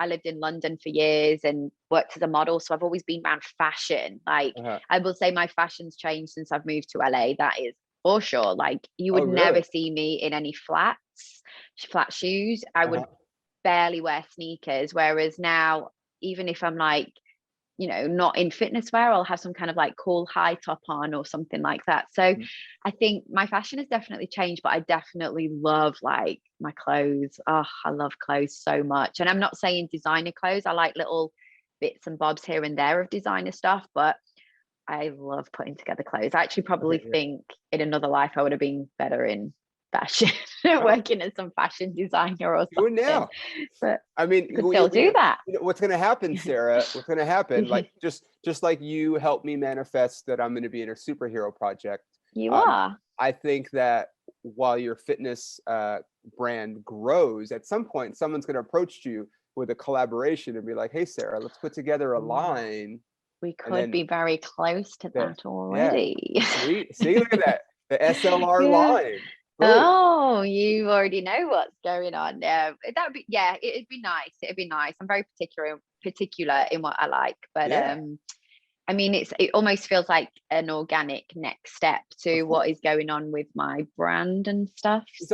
lived in London for years and worked as a model, so I've always been around fashion. Like I will say my fashion's changed since I've moved to LA. That is for sure. Like you would never see me in any flat shoes. I would barely wear sneakers. Whereas now, even if I'm like, you know, not in fitness wear, I'll have some kind of like cool high top on or something like that. So I think my fashion has definitely changed, but I definitely love like my clothes. Oh, I love clothes so much. And I'm not saying designer clothes. I like little bits and bobs here and there of designer stuff, but I love putting together clothes. I actually probably think in another life I would have been better in fashion, working as some fashion designer or something. Now. But I mean, you could still do that. You know, what's going to happen, Sarah? What's going to happen? Like just like you helped me manifest that I'm going to be in a superhero project. You are. I think that while your fitness brand grows, at some point someone's going to approach you with a collaboration and be like, "Hey, Sarah, let's put together a line." We could be very close to that already. Yeah. See, look at that. The SLR line. Ooh. Oh, you already know what's going on. It'd be nice. It'd be nice. I'm very particular in what I like, but I mean, it almost feels like an organic next step to what is going on with my brand and stuff. There's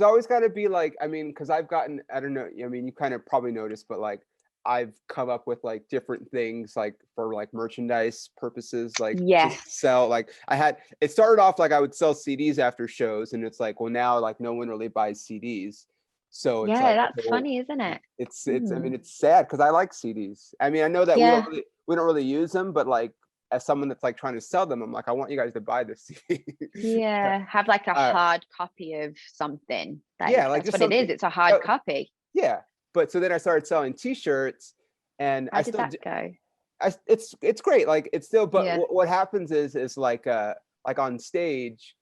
always got to be like, I mean, because I've gotten, I don't know, I mean, you kind of probably noticed, but like I've come up with like different things like for like merchandise purposes, like to sell. Like it started off like I would sell CDs after shows, and it's like, well, now like no one really buys CDs. So it's like, that's funny, isn't it? It's I mean, it's sad because I like CDs. I mean, I know that we don't really use them, but like as someone that's like trying to sell them, I'm like, I want you guys to buy this CD. Have like a hard copy of something. Like, like that's what it is. It's a hard copy. Yeah. But so then I started selling T-shirts, and How did that go? It's great. Like it's still, but what happens is like like on stage,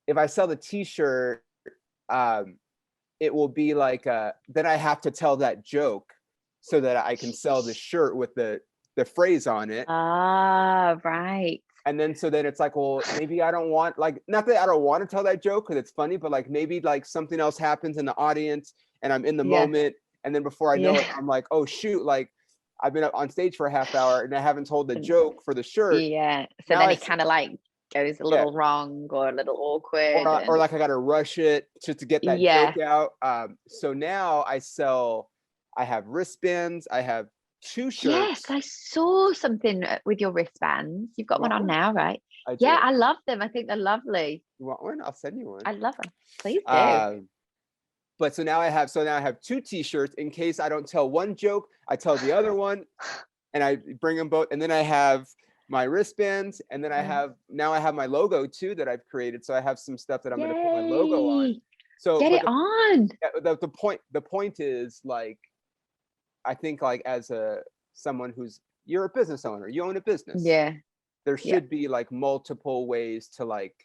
if I sell the t-shirt, it will be like then I have to tell that joke so that I can sell the shirt with the phrase on it. Ah, right. And then so then it's like, well, maybe I don't want, like, not that I don't want to tell that joke because it's funny, but like maybe like something else happens in the audience and I'm in the moment, and then before I know it, I'm like, oh shoot, like I've been up on stage for a half hour and I haven't told the joke for the shirt. Yeah. So Now then it kind of like goes a little wrong or a little awkward. Or like I got to rush it to get that joke out. So now I have wristbands. I have 2 shirts. Yes, I saw something with your wristbands. You've got one on now, right? I do. Yeah, I love them. I think they're lovely. You want one? I'll send you one. I love them. Please do. But so now I have 2 t-shirts in case I don't tell one joke, I tell the other one, and I bring them both. And then I have my wristbands, and then I have my logo too that I've created. So I have some stuff that I'm going to put my logo on. So get it on. The point is, like, I think like as someone you're a business owner, you own a business. Yeah. There should be like multiple ways to, like,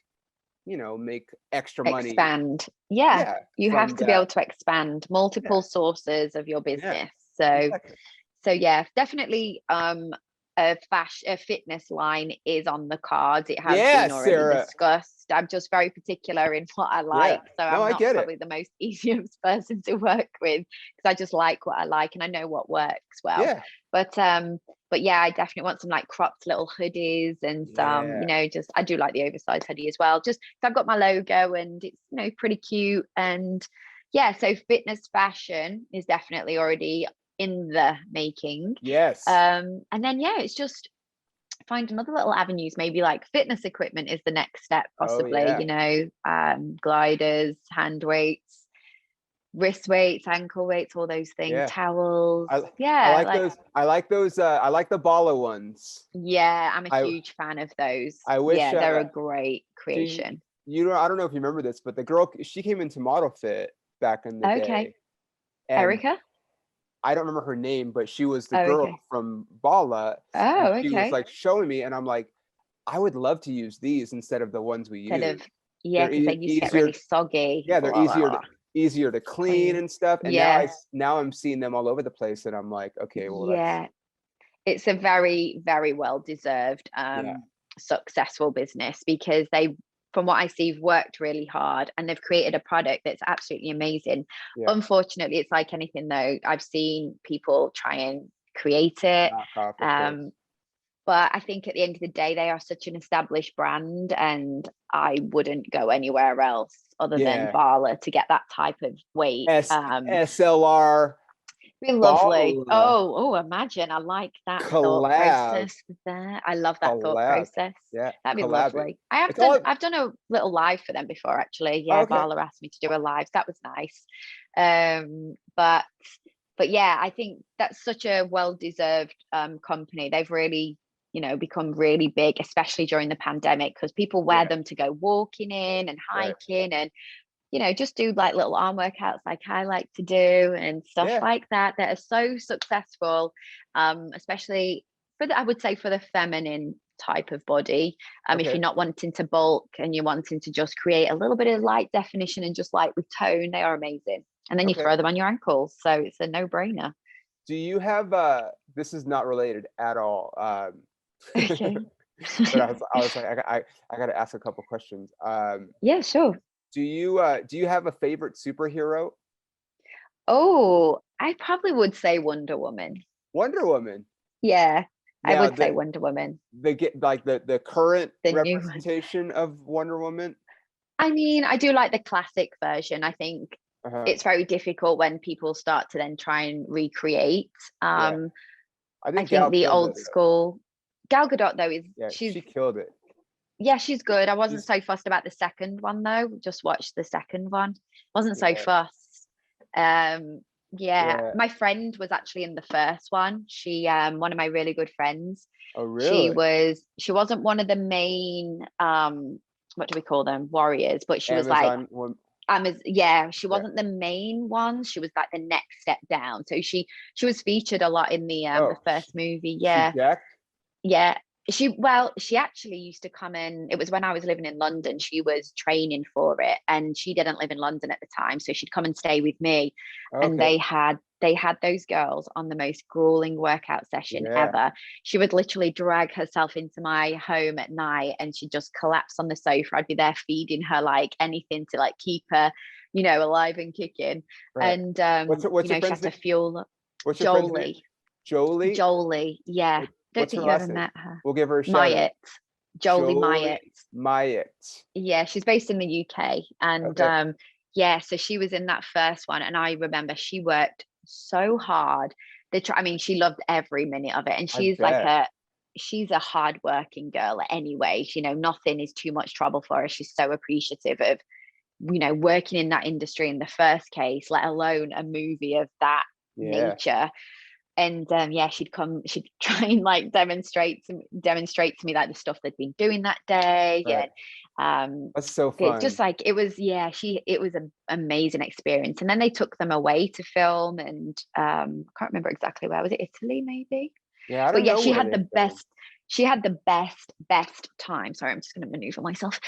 you know, make extra money. Expand. Yeah. You have to be able to expand multiple sources of your business. So yeah, definitely a fitness line is on the cards. It has been already discussed. I'm just very particular in what I like. So I'm not probably the most easiest person to work with because I just like what I like and I know what works well. Yeah. But yeah, I definitely want some like cropped little hoodies and some, you know, just I do like the oversized hoodie as well. Just I've got my logo and it's, you know, pretty cute. And yeah, so fitness fashion is definitely already in the making. Yes. And then it's just find another little avenues. Maybe like fitness equipment is the next step, possibly. You know, gliders, hand weights, wrist weights, ankle weights, all those things, towels. I like those. I like the baller ones. Yeah, I'm a huge fan of those. I wish they're a great creation. I don't know if you remember this, but the girl, she came into modelFIT back in the day. Erica? I don't remember her name, but she was the girl from Bala. She was like showing me, and I'm like, I would love to use these instead of the ones we use. Because they used to get really soggy. Yeah, they're easier to clean and stuff. And now I'm seeing them all over the place, and I'm like, okay, well, it's a very, very well deserved successful business because they, from what I see, have worked really hard and they've created a product that's absolutely amazing. Unfortunately, it's like anything though. I've seen people try and create it. But I think at the end of the day, they are such an established brand and I wouldn't go anywhere else other than Bala to get that type of weight. SLR. Be lovely. Oh, imagine. I like that thought process there. I love that thought process. Yeah, that'd be lovely. I've done a little live for them before, actually. Bala asked me to do a live. That was nice. But yeah, I think that's such a well-deserved company. They've really, you know, become really big, especially during the pandemic, because people wear them to go walking in and hiking and, you know, just do like little arm workouts like I like to do and stuff like that are so successful, especially I would say for the feminine type of body. If you're not wanting to bulk and you're wanting to just create a little bit of light definition and just light with tone, they are amazing. And then you throw them on your ankles. So it's a no-brainer. Do you have, this is not related at all. But I was like, I got to ask a couple questions. Yeah, sure. Do you have a favorite superhero? Oh, I probably would say Wonder Woman. Wonder Woman. Yeah, I would say Wonder Woman. The current representation of Wonder Woman. I mean, I do like the classic version. I think it's very difficult when people start to then try and recreate. I think the old school Gal Gadot though she killed it. Yeah, she's good. I wasn't so fussed about the second one though. Just watched the second one. Wasn't so fussed. My friend was actually in the first one. She one of my really good friends. Oh really? She wasn't one of the main what do we call them? Warriors, but she was like she wasn't the main one. She was like the next step down. So she was featured a lot in the first movie. Yeah. Jack? Yeah. She actually used to come in. It was when I was living in London. She was training for it, and she didn't live in London at the time, so she'd come and stay with me. Okay. And they had those girls on the most grueling workout session ever. She would literally drag herself into my home at night, and she'd just collapse on the sofa. I'd be there feeding her like anything to like keep her, alive and kicking. Right. And what's she had to fuel up. What's your friend's name? Jolie. Jolie, yeah. Don't think you ever met her. We'll give her a shout Myers. Jolie Myers. Myers. Yeah, she's based in the UK. And so she was in that first one. And I remember she worked so hard. She loved every minute of it. And she's she's a hardworking girl anyway. Nothing is too much trouble for her. She's so appreciative of, working in that industry in the first case, let alone a movie of that nature. And she'd try and like demonstrate to me like the stuff they'd been doing that day. Right. And that's so fun. Just like it was an amazing experience. And then they took them away to film, and I can't remember exactly where. Was it Italy maybe? Yeah, I don't know. She had the best. She had the best time. Sorry, I'm just going to maneuver myself.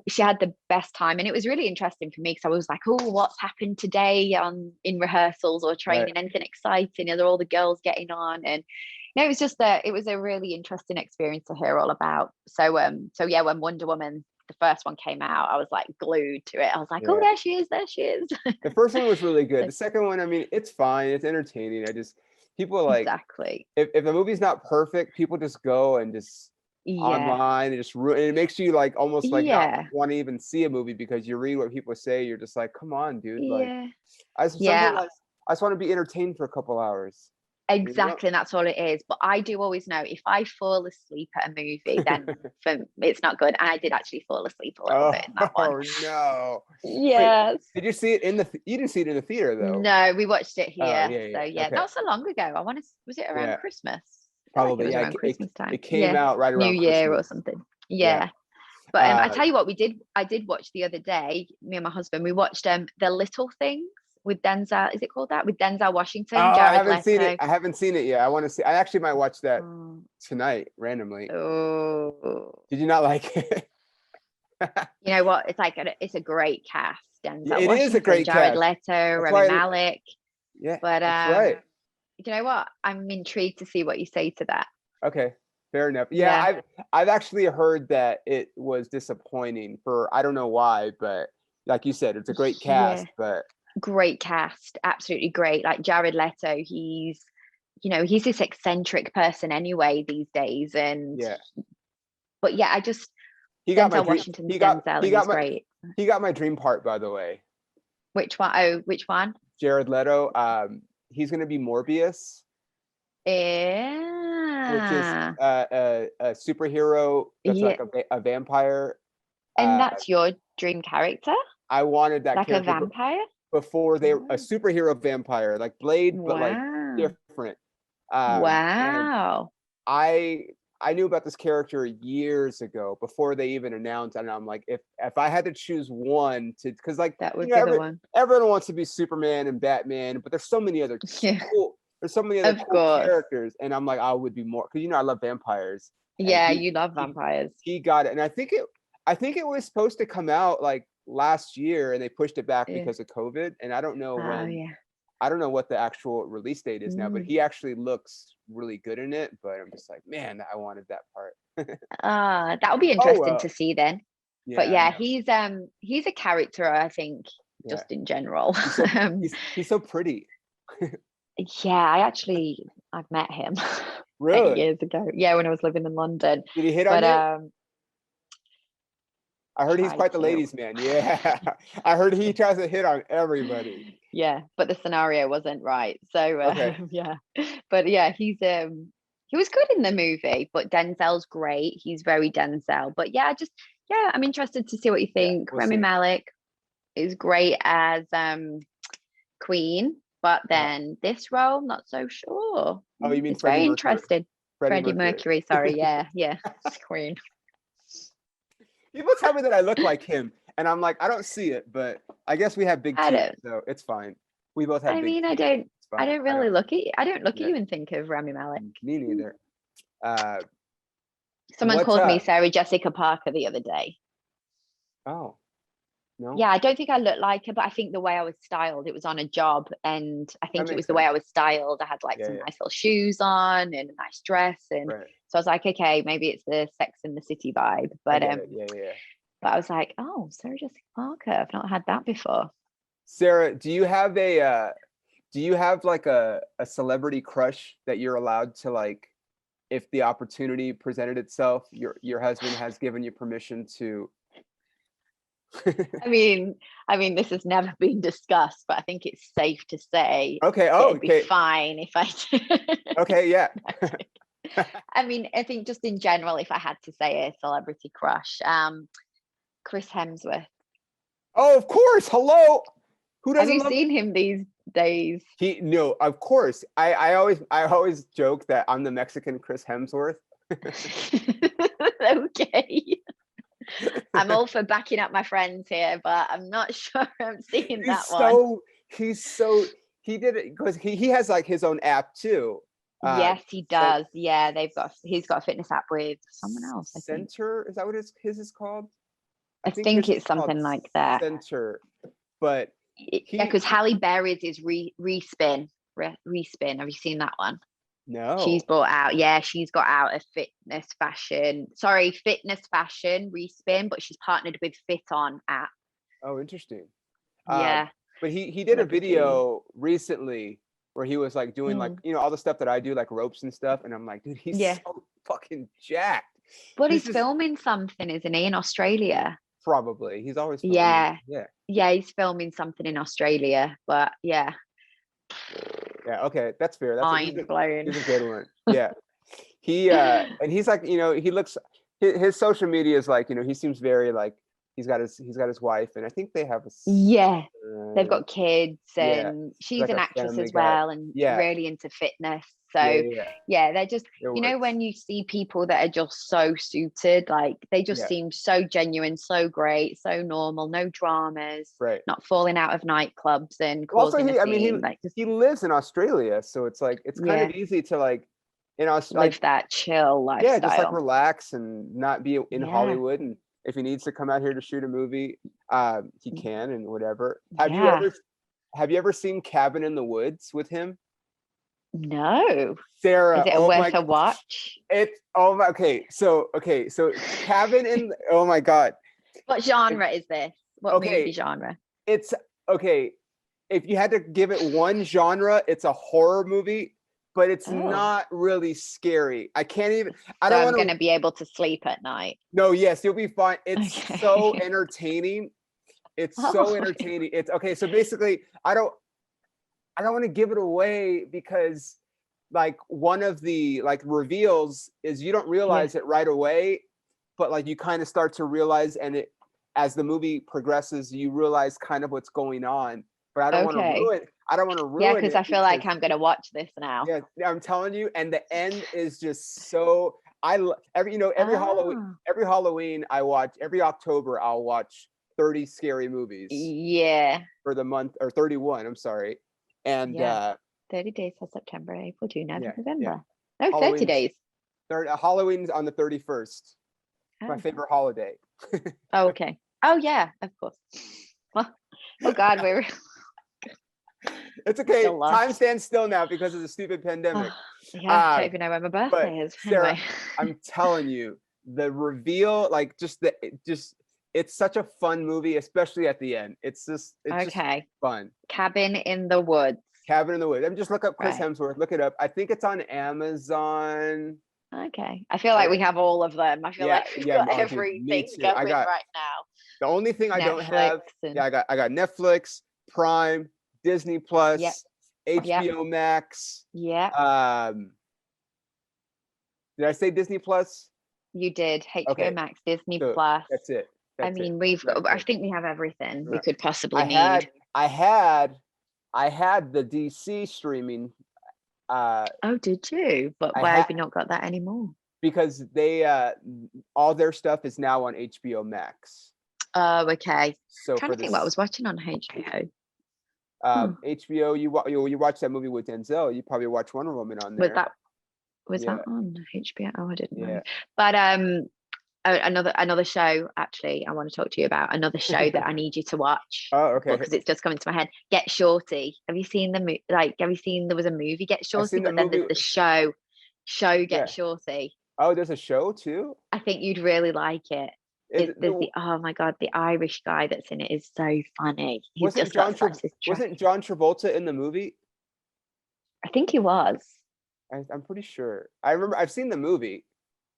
She had the best time, and it was really interesting for me because I was like, "Oh, what's happened today in rehearsals or training? Right. Anything exciting? Are there all the girls getting on?" And it was just it was a really interesting experience to hear all about. So when Wonder Woman, the first one, came out, I was like glued to it. I was like, "Oh, there she is! There she is!" The first one was really good. The second one, it's fine. It's entertaining. People like exactly. If the movie's not perfect, people just go and just online and just ruin. And it makes you like almost like not want to even see a movie because you read what people say. You're just like, come on, dude. Like, I just want to be entertained for a couple hours. Exactly, and that's all it is. But I do always know if I fall asleep at a movie, then it's not good. And I did actually fall asleep a little bit in that one. Oh no! Yes. Wait, did you see it you didn't see it in the theater though? No, we watched it here. Okay. Not so long ago. Was it around Christmas? Probably. Around Christmas time. It came out right around New Year Christmas. or something. Yeah. But I tell you what, I did watch the other day. Me and my husband, we watched The Little Things with Denzel. Is it called that? With Denzel Washington. Oh, Jared I haven't Leto. seen it. I haven't seen it yet. I want to see. I actually might watch that tonight randomly. Oh. Did you not like it? You know what? It's like it's a great cast. Denzel Washington, is a great Jared cast. Leto, Rami Malek. Yeah, but that's right. You know what? I'm intrigued to see what you say to that. Okay, fair enough. Yeah. I've actually heard that it was disappointing for I don't know why, but like you said, it's a great cast. But great cast, absolutely great. Like Jared Leto, he's this eccentric person anyway these days, and but I just Denzel Washington's Denzel is great. He got my dream part, by the way. Which one? Oh, which one? Jared Leto. He's gonna be Morbius. Yeah. Which is a superhero that's like a vampire. And that's your dream character? I wanted that like character a vampire? Before they a superhero vampire, like Blade, but like different. Wow. I knew about this character years ago before they even announced, and I'm like, if I had to choose one because like that would be the one. Everyone wants to be Superman and Batman, but there's so many other cool. There's so many other cool characters, and I'm like, I would be more because I love vampires. Yeah, you love vampires. He got it, and I think it was supposed to come out like last year, and they pushed it back because of COVID. And I don't know when. I don't know what the actual release date is now, but he actually looks really good in it. But I'm just like, man, I wanted that part. That would be interesting to see then. Yeah, but he's a character, I think, just in general. He's so pretty. Yeah, I've met him really years ago. Yeah, when I was living in London. Did he hit on you? I heard he's quite the ladies' man. Yeah, I heard he tries to hit on everybody. Yeah, but the scenario wasn't right. So but he was good in the movie. But Denzel's great. He's very Denzel. But I'm interested to see what you think. Rami Malek is great as Queen, but then this role, not so sure. Oh, you mean it's very interesting. Freddie Mercury. Sorry, yeah, Queen. People tell me that I look like him, and I'm like, I don't see it, but I guess we have big teeth, so it's fine. We both have. Big teeth. I don't really look at you. I don't look at you and think of Rami Malek. Me neither. Someone What's called me up? Sarah Jessica Parker the other day. Oh, no. Yeah, I don't think I looked like her, but I think the way I was styled, it was on a job, and I think That it was makes the way sense. I was styled. I had like Yeah, some yeah. nice little shoes on and a nice dress, and Right. so I was like, okay, maybe it's the Sex and the City vibe. I But get it. Yeah, yeah. but I was like, oh, Sarah Jessica Parker. I've not had that before. Sarah, do you have like a celebrity crush that you're allowed to, like, if the opportunity presented itself, your husband has given you permission to? I mean, this has never been discussed, but I think it's safe to say Okay. Oh, it'd be okay. fine if I did. Okay. Yeah. I mean, I think just in general, if I had to say a celebrity crush, Chris Hemsworth. Oh, of course. Hello. Who Have doesn't you love? seen him these days? No, of course. I always joke that I'm the Mexican Chris Hemsworth. Okay. I'm all for backing up my friends here, but I'm not sure I'm seeing that one. He did it because he has like his own app too. Yes, he Cen- does. Yeah, he's got a fitness app with someone else, I think. Center, is that what his is called? I think his it's is called something like that. Center, but Yeah, because Halle Berry's is Respin. Respin. Have you seen that one? no. She's brought out, yeah, she's got out a fitness fashion Respin, but she's partnered with Fit On app. Oh, interesting. Yeah. But he did a video recently where he was like doing like, all the stuff that I do, like ropes and stuff, and I'm like, dude, he's so fucking jacked. But he's filming something, isn't he, in Australia? Probably. He's always filming. Yeah, he's filming something in Australia, but yeah. Yeah, okay, that's fair. He's a good one. Yeah. And he's like, he looks, his social media is like, he seems very like, he's got his wife, and I think they have they've got kids, and she's like an actress as guy. well, and really into fitness. So they're just, when you see people that are just so suited, like they just seem so genuine, so great, so normal, no dramas, not falling out of nightclubs and causing a scene. He lives in Australia, so it's like it's kind of easy to like, live that chill lifestyle. Yeah, just like relax and not be in Hollywood. And if he needs to come out here to shoot a movie, he can, and whatever. Have you ever seen Cabin in the Woods with him? No. Sarah, is it worth a watch? So Cabin in, oh my god. What genre is this? What movie genre? It's okay. If you had to give it one genre, it's a horror movie, but it's not really scary. I can't even. I'm going to be able to sleep at night. No, yes, you'll be fine. It's so entertaining. It's so entertaining. It's okay. So basically, I don't want to give it away because like one of the like reveals is you don't realize it right away, but like you kind of start to realize, and it as the movie progresses, you realize kind of what's going on. But I don't want to ruin. I don't want to ruin. Yeah, because I feel like I'm gonna watch this now. Yeah, I'm telling you, and the end is just so. Every Halloween I watch. Every October I'll watch 30 scary movies. Yeah. For the month, or 31. I'm sorry. And 30 days till September, April, June, November. Yeah. No, 30 days. Halloween's on the 31st. My favorite holiday. Okay. Oh yeah, of course. Oh God, It's okay. Time stands still now because of the stupid pandemic. I don't even know when my birthday is. Sarah, Anyway. I'm telling you, the reveal, like it's such a fun movie, especially at the end. It's just fun. Cabin in the Woods. Cabin in the Woods. Just look up Chris Hemsworth. Look it up. I think it's on Amazon. Okay. I feel like we have all of them. I feel like we've got everything going right now. The only thing I don't have, I got Netflix, Prime, Disney Plus, HBO Max. Yeah. Did I say Disney Plus? You did. HBO Max, Disney Plus. That's it. I think we have everything we could possibly need. I had the DC streaming. Did you? But why have you not got that anymore? Because they all their stuff is now on HBO Max. Oh, okay. So I'm trying to think what I was watching on HBO. HBO, you watch that movie with Denzel. You probably watch Wonder Woman on there. Was Yeah. that on HBO? Oh, I didn't Yeah. know. But another show, actually, I want to talk to you about another show that I need you to watch. Oh, okay. Because it's just coming to my head. Get Shorty. Have you seen have you seen there was a movie Get I've Shorty, seen the but then movie. there's the show Get Yeah. Shorty. Oh, there's a show too? I think you'd really like it. Oh my god, the Irish guy that's in it is so funny. He's Wasn't just got such this wasn't John Travolta in the movie? I think he was. I'm pretty sure. I remember I've seen the movie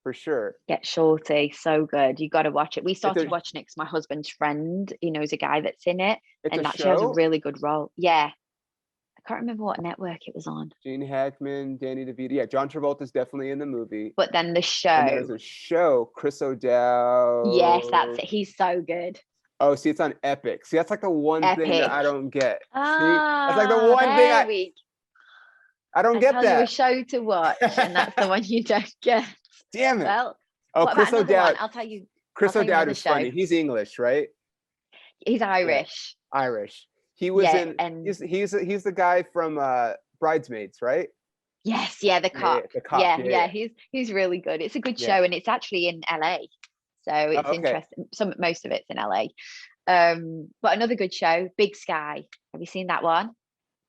for sure. Get Shorty, so good. You got to watch it. We started a- watching it because my husband's friend, he knows a guy that's in it, It's and a actually has a show? really good role. Yeah, I can't remember what network it was on. Gene Hackman, Danny DeVito. Yeah, John Travolta's definitely in the movie. But then the show. And there's a show, Chris O'Dowd. Yes, that's it. He's so good. Oh, see, it's on Epic. See, that's like the one thing that I Epic. don't get. See, Ah, that's like the one thing I don't get tell you a that. show to watch, and that's the one you don't get. Damn it. Well, Oh, what Chris about another O'Dowd. one? I'll tell you. Chris I'll tell you O'Dowd another is funny. show. He's English, right? He's Irish. Irish. He was Yeah, in. and- He's the guy from Bridesmaids, right? Yes, yeah, the cop. the cop, Yeah. He's really good. It's a good show, and it's actually in LA, so it's interesting. Most of it's in LA. But another good show, Big Sky. Have you seen that one?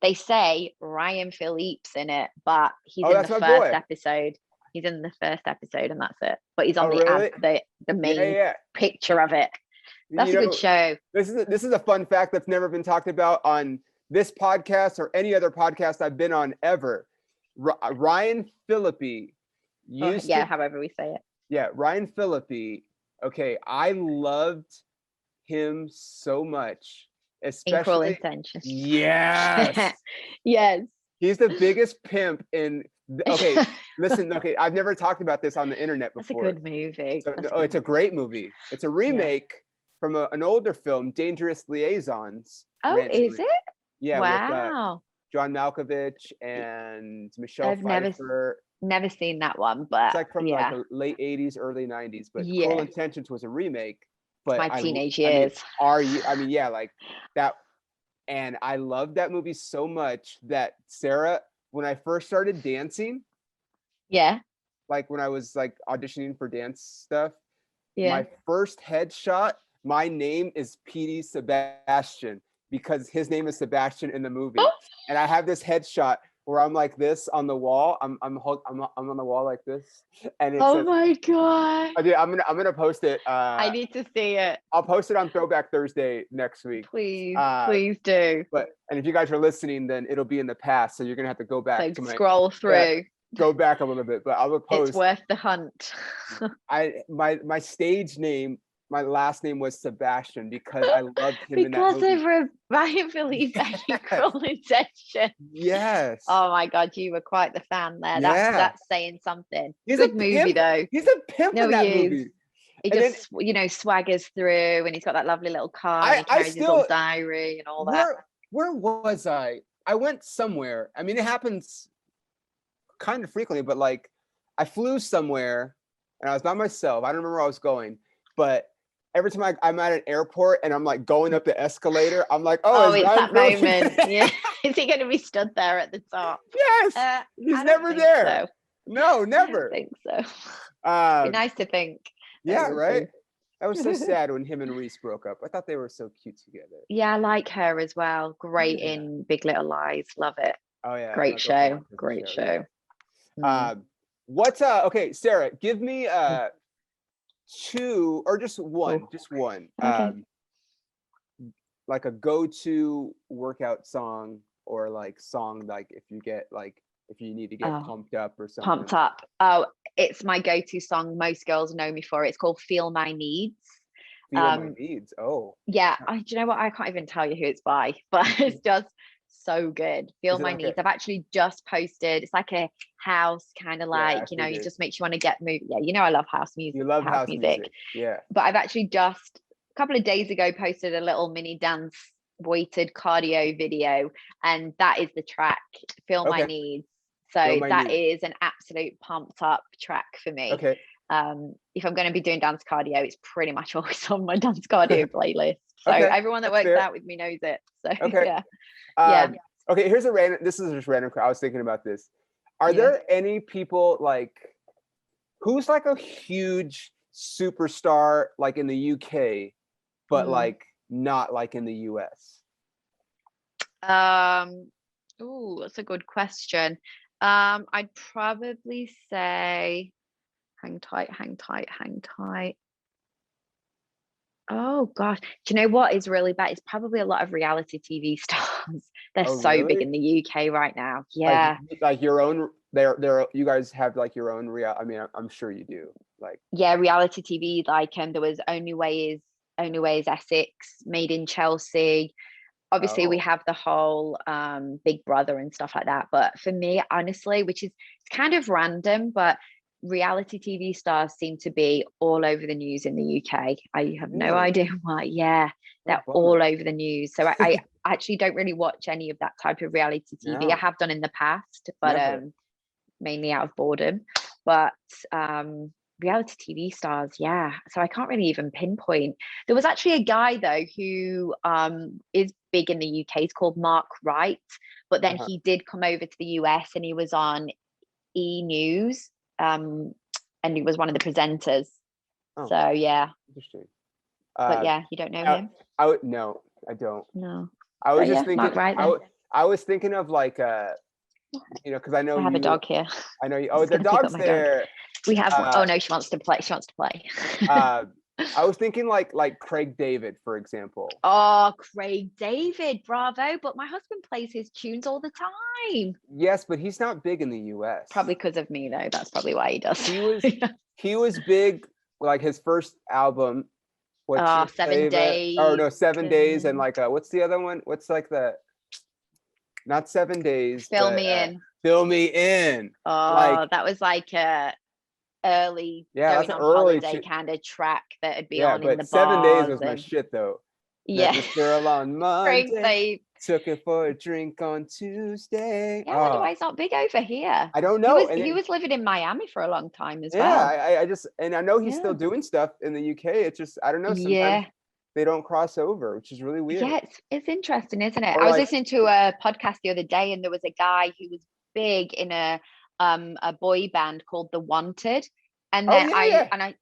They say Ryan Phillippe's in it, but he's in the first episode. He's in the first episode, and that's it. But he's on the main picture of it. That's a good show. This is a fun fact that's never been talked about on this podcast or any other podcast I've been on ever. Ryan Phillippe however we say it. Yeah, Ryan Phillippe. Okay, I loved him so much. Especially Cruel Intentions. Yes. Yes. He's the biggest pimp in. Okay, listen. Okay, I've never talked about this on the internet before. That's a good movie. It's a great movie. It's a remake from an older film, Dangerous Liaisons. Oh, is it? Yeah. Wow. With John Malkovich and Michelle Pfeiffer. Never seen that one, but it's like from like the late 80s, early 90s. But Cruel Intentions was a remake. But my teenage years. Like that. And I loved that movie so much that Sarah, when I first started dancing, like when I was like auditioning for dance stuff, my first headshot, my name is Petey Sebastian because his name is Sebastian in the movie. And I have this headshot where I'm like this on the wall. I'm on the wall like this, and it says, my god! I'm gonna post it. I need to see it. I'll post it on Throwback Thursday next week. Please do. And if you guys are listening, then it'll be in the past, so you're gonna have to go back to scroll through. Go back a little bit, but I will post. It's worth the hunt. My stage name. My last name was Sebastian because I loved him in that movie. Because of Ryan Phillippe and Cruel Intentions. Yes. Oh my god, you were quite the fan there. That's saying something. He's good movie though. He's a pimp in that movie. He just swaggers through, and he's got that lovely little car. And he carries his little diary and all that. Where was I? I went somewhere. I mean, it happens kind of frequently, but like I flew somewhere and I was by myself. I don't remember where I was going, but every time I'm at an airport and I'm like going up the escalator, I'm like, it's that moment. Yeah. Is he going to be stood there at the top? Yes. He's never there. So. No, never. I don't think so. Be nice to think. Yeah, right. That was so sad when him and Reese broke up. I thought they were so cute together. Yeah, I like her as well. Great in Big Little Lies. Love it. Oh yeah. Great show. Great show. Okay, Sarah, give me two or just one, Okay. Like a go-to workout song or like song, like if you need to get pumped up or something. Pumped up. Oh, it's my go-to song. Most girls know me for it. It's called Feel My Needs. Feel My Needs. Oh. Yeah. Do you know what? I can't even tell you who it's by, but it's just so good. Feel My Needs. I've actually just posted. It's like a house kind of like, it just makes you want to get moved. Yeah, I love house music. You love house music. Yeah. But I've actually just a couple of days ago posted a little mini dance weighted cardio video, and that is the track Feel My Needs. So that is an absolute pumped up track for me. Okay. If I'm going to be doing dance cardio, it's pretty much always on my dance cardio playlist. So everyone that works out with me knows it. So yeah. Okay, this is just random. I was thinking about this. Are there any people like who's like a huge superstar like in the UK, but like not like in the US? Oh, that's a good question. I'd probably say hang tight, hang tight, hang tight. Oh gosh, do you know what is really bad? It's probably a lot of reality TV stars. They're so big in the UK right now. Yeah. Like your own, they're you guys have like your own real. I mean, I'm sure you do. Like yeah, reality TV. Like there was Only Way is Essex, Made in Chelsea. Obviously, we have the whole Big Brother and stuff like that. But for me, honestly, which is it's kind of random, but reality TV stars seem to be all over the news in the UK. I have no idea why. Yeah, they're all over the news. So I actually don't really watch any of that type of reality TV. I have done in the past, but mainly out of boredom. But reality TV stars, yeah. So I can't really even pinpoint. There was actually a guy though who is big in the UK. He's called Mark Wright, but then he did come over to the US and he was on E News. And he was one of the presenters. So yeah. Interesting. But yeah, you don't know him? No, I don't. No. I was just Mark thinking. Wright, I was thinking of like because I know I have a dog here. I know you. Oh, the dog's there. We have one. Oh no, she wants to play. She wants to play. I was thinking like Craig David, for example. Oh, Craig David, bravo! But my husband plays his tunes all the time. Yes, but he's not big in the US. Probably because of me, though. That's probably why he does. He was big, like his first album. 7 Days. Oh no, 7 Days, and like what's the other one? What's like the not 7 Days? Fill Me In. Fill Me In. Oh, that was like early going on holiday kind of track that would be on in the bars. 7 Days was my shit though. Yeah. Met this girl on Monday, took her for a drink on Tuesday. Yeah, I wonder why he's not big over here. I don't know. He was living in Miami for a long time as well. Yeah, I just and I know he's still doing stuff in the UK. It's just I don't know. Sometimes they don't cross over, which is really weird. Yeah, it's interesting, isn't it? I was listening to a podcast the other day, and there was a guy who was big in a boy band called The Wanted, and then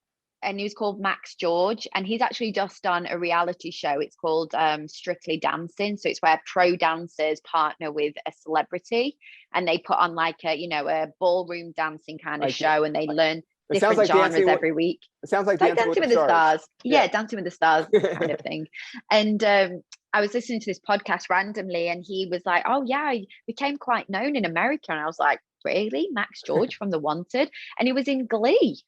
and he was called Max George, and he's actually just done a reality show. It's called Strictly Dancing, so it's where pro dancers partner with a celebrity, and they put on like a ballroom dancing kind of show, and they learn different genres every week. It sounds like Dancing with the Stars. Yeah, Dancing with the Stars kind of thing. And I was listening to this podcast randomly, and he was like, "Oh yeah, I became quite known in America," and I was like, "Really, Max George from The Wanted?" And he was in Glee.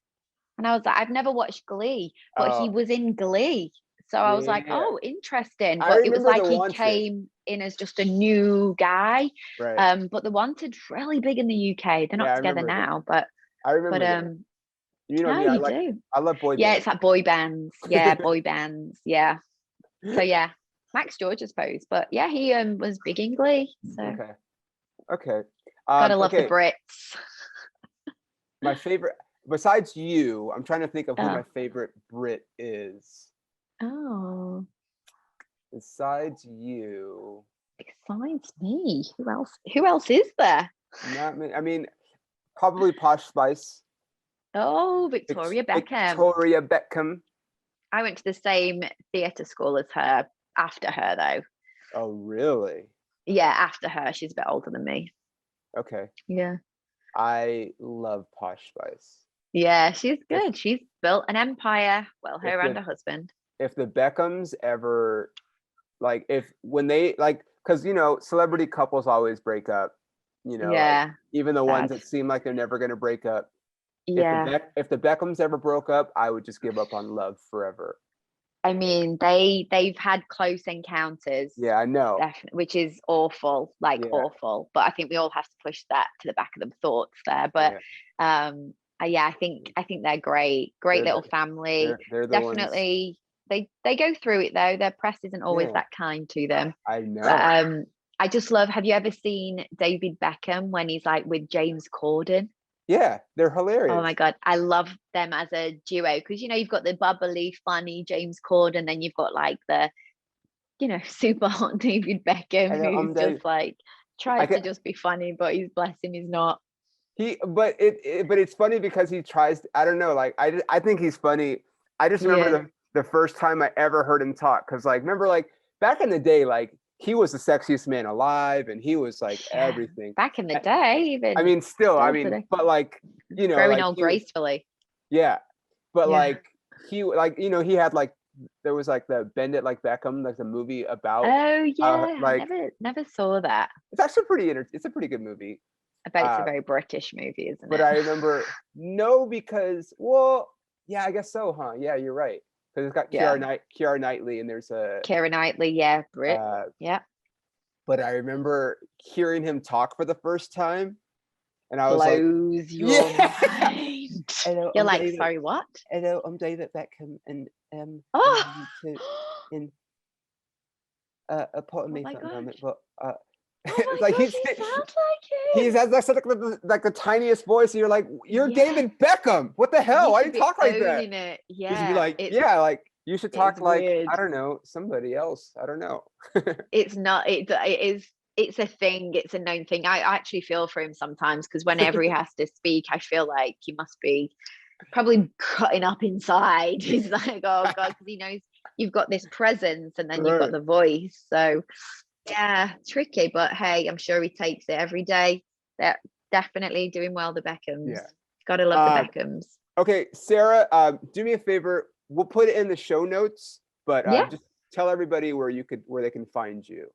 And I was like, I've never watched Glee, but he was in Glee. So I was like, oh, interesting. But it was like he came in as just a new guy. Right. But The Wanted's really big in the UK. They're not together now, but I remember. But you know me, I love boy bands. Yeah, it's like boy bands. Yeah, boy bands. Yeah. So yeah, Max George, I suppose. But yeah, he was big in Glee. So okay. Gotta love the Brits. My favorite. Besides you, I'm trying to think of who my favorite Brit is. Oh. Besides you. Besides me, who else is there? Not me. I mean, probably Posh Spice. Oh, Victoria Beckham. Victoria Beckham. I went to the same theatre school as her. After her, though. Oh, really? Yeah, after her. She's a bit older than me. Okay. Yeah. I love Posh Spice. Yeah, she's good. She's built an empire. Well, her and her husband. If the Beckhams ever, when they because celebrity couples always break up. Even the ones that seem like they're never going to break up. Yeah. If the Beckhams ever broke up, I would just give up on love forever. I mean, they've had close encounters. Yeah, I know. Definitely, which is awful, awful. But I think we all have to push that to the back of the thoughts there. But I think they're great little family. They're definitely ones. They go through it though. Their press isn't always that kind to them. I know. But, I just love. Have you ever seen David Beckham when he's like with James Corden? Yeah, they're hilarious. Oh my God, I love them as a duo because you've got the bubbly, funny James Corden, and then you've got like the, super hot David Beckham who's just like tries to just be funny, but bless him, he's not. but it's funny because he tries. I don't know. Like I think he's funny. I just remember the first time I ever heard him talk, because like remember like back in the day, like he was the sexiest man alive, and he was like everything. Back in the day, even. I mean, today. but like growing like old gracefully. But like he he had like there was like the Bend It Like Beckham, like the movie about. Oh yeah, like I never saw that. It's actually it's a pretty good movie. I bet it's a very British movie, isn't it? But I remember because I guess so, huh? Yeah, you're right. Because it's got Keira Knightley, and there's a Keira Knightley, Brit. But I remember hearing him talk for the first time, and I was blows your mind. Hello, you're like, David. Sorry, what? Hello, I'm David Beckham, and pardon me for a moment, but it's like he sounds like him. He has like the tiniest voice, and you're like, you're David Beckham. What the hell? Why do you talk like that? It. You should be like, like you should talk like weird. I don't know, somebody else. I don't know. It's not. It is. It's a thing. It's a known thing. I actually feel for him sometimes, because whenever he has to speak, I feel like he must be probably cutting up inside. He's like, oh God, because he knows you've got this presence, and then you've got the voice. So yeah, tricky, but hey, I'm sure he takes it every day. They're definitely doing well, the Beckhams. Gotta love the Beckhams. Okay, Sarah, do me a favor. We'll put it in the show notes, but just tell everybody where they can find you.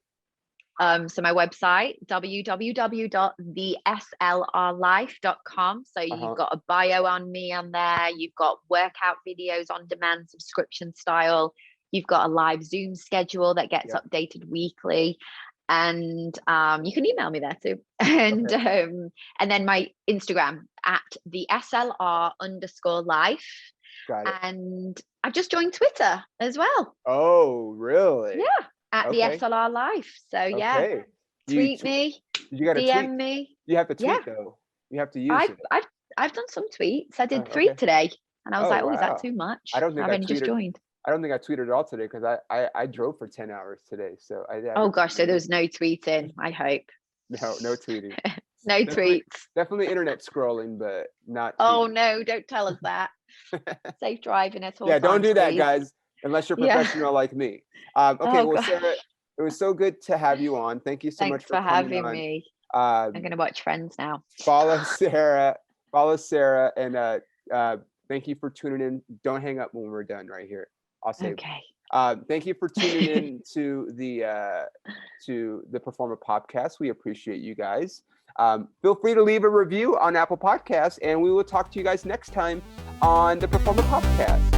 So my website, www.theslrlife.com. So you've got a bio on me on there. You've got workout videos on demand, subscription style. You've got a live Zoom schedule that gets updated weekly. And you can email me there too. And and then my Instagram at the SLR_life. Got it. And I've just joined Twitter as well. Oh, really? Yeah. At the SLR Life. So tweet me. You got to DM me. You have to tweet though. You have to use it. I've done some tweets. I did 3 today, and I was like, wow. is that too much? I don't think I've only just joined. I don't think I tweeted at all today, because I drove for 10 hours today. So oh gosh, so there was no tweeting, I hope. No tweeting. No tweets. Definitely internet scrolling, but not tweeting. Oh no, don't tell us that. Safe driving at all times, don't do that, please. guys, unless you're professional like me. Okay, Sarah, it was so good to have you on. Thank you so much for having me. I'm gonna watch Friends now. Follow Sarah, and thank you for tuning in. Don't hang up when we're done right here. I'll say thank you for tuning in to the PERFORMA POPcast. We appreciate you guys. Feel free to leave a review on Apple Podcasts, and we will talk to you guys next time on the PERFORMA POPcast.